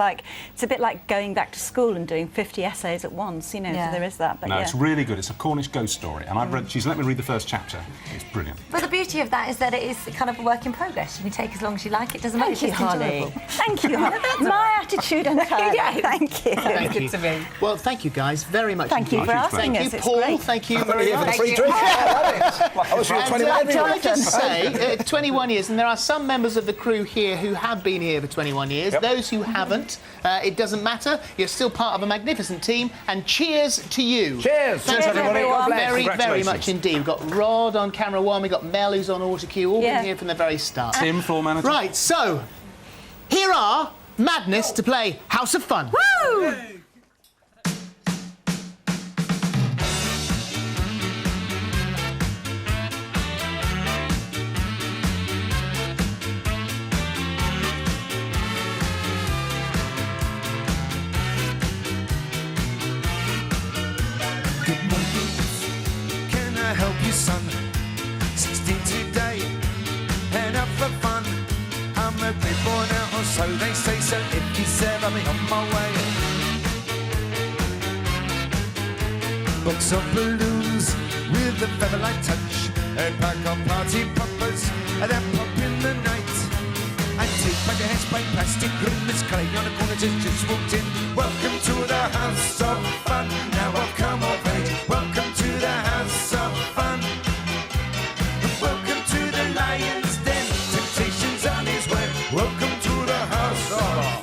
a bit like going back to school and doing 50 essays at once. So there is that. But No, it's really good. It's a Cornish ghost story, and I've read. She's let me read the first chapter. It's brilliant. But the beauty of that is that it is kind of a work in progress. You can take as long as you like. It doesn't matter. Thank you, It's just Holly. enjoyable. Thank you, Holly. My attitude entirely. Yeah. Thank you. Thank you. Well, thank you guys very much. Thank you for asking us. Thank you, It's Paul. great. Thank you, I'm Maria. here for the Thank free you. drink. I was And, 21 can I just say, 21 years, and there are some members of the crew here who have been here for 21 years. Yep. Those who haven't, it doesn't matter. You're still part of a magnificent team, and cheers to you. Cheers. Thanks, Cheers, everybody. God bless. Very, very Congratulations. much indeed. We've got Rod on camera one, we've got Mel who's on auto cue, all Yeah. been here from the very start. Tim, floor manager. Right, so, here are Madness to play House of Fun. Woo! Good morning, can I help you, son? 16 today, and up for fun. I'm a big boy now, or so they say, so if you said I'll be on my way. Box of balloons with a feather-light touch, a pack of party poppers, and then pop in the night. And take back a hairspray, plastic room, Miss Clay on the corner just walked in. Welcome to the house of fun. Now I've come of age. Welcome to the house of fun. Welcome to the lion's den. Temptation's on his way. Welcome to the house of fun.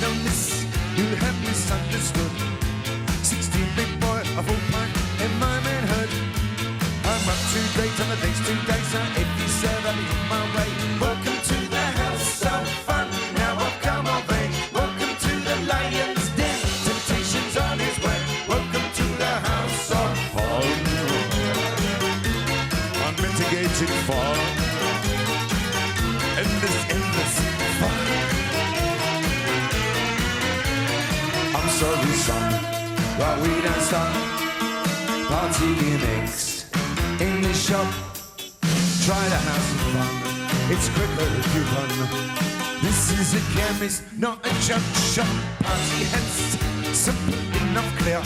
No, miss, you have misunderstood. 16 big boy of all time in my manhood. I'm up to date on the dates today, so if you said I'll be on my way. Welcome to the house of fun. Now I've come of age. Welcome to the lion's den. Temptation's on his way. Welcome to the house of fun. Unmitigated fun. Endless fun. I'm sorry, son, but we don't stop. Party gimmicks in the shop. Try the house of fun. It's quicker if you run. This is a chemist, not a junk shop. Party hence, simple enough, clear.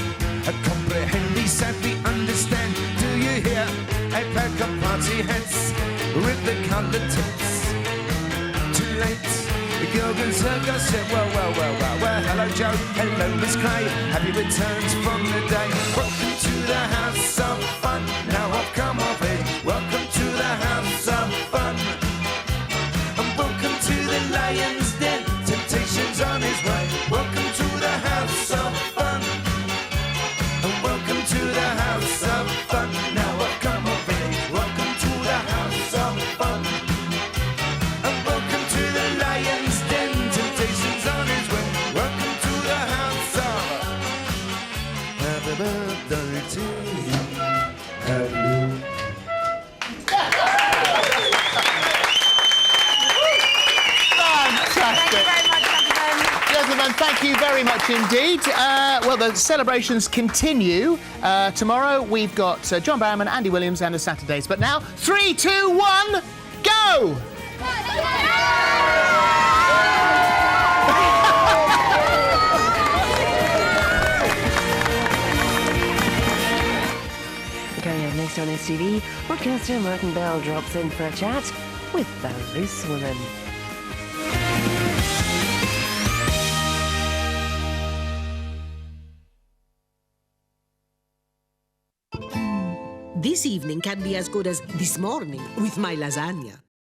A comprehend, be savvy, understand. Do you hear? A pack of party hats with the coloured tips. Too late. The girl goes said, well, hello Joe, hello Miss Clay, happy returns from the day. Welcome to the house of fun, now I've come of age. Welcome to the house of fun, and welcome to the lion's den. Temptation's on his way. Welcome to the house birthday to you. Happy. Fantastic. Gentlemen, thank you very much indeed. Well, the celebrations continue. Tomorrow we've got John Barrowman, Andy Williams and the Saturdays. But now, 3, 2, 1, go! Coming up next on STV, broadcaster Martin Bell drops in for a chat with the Loose Woman. This evening can be as good as this morning with my lasagna.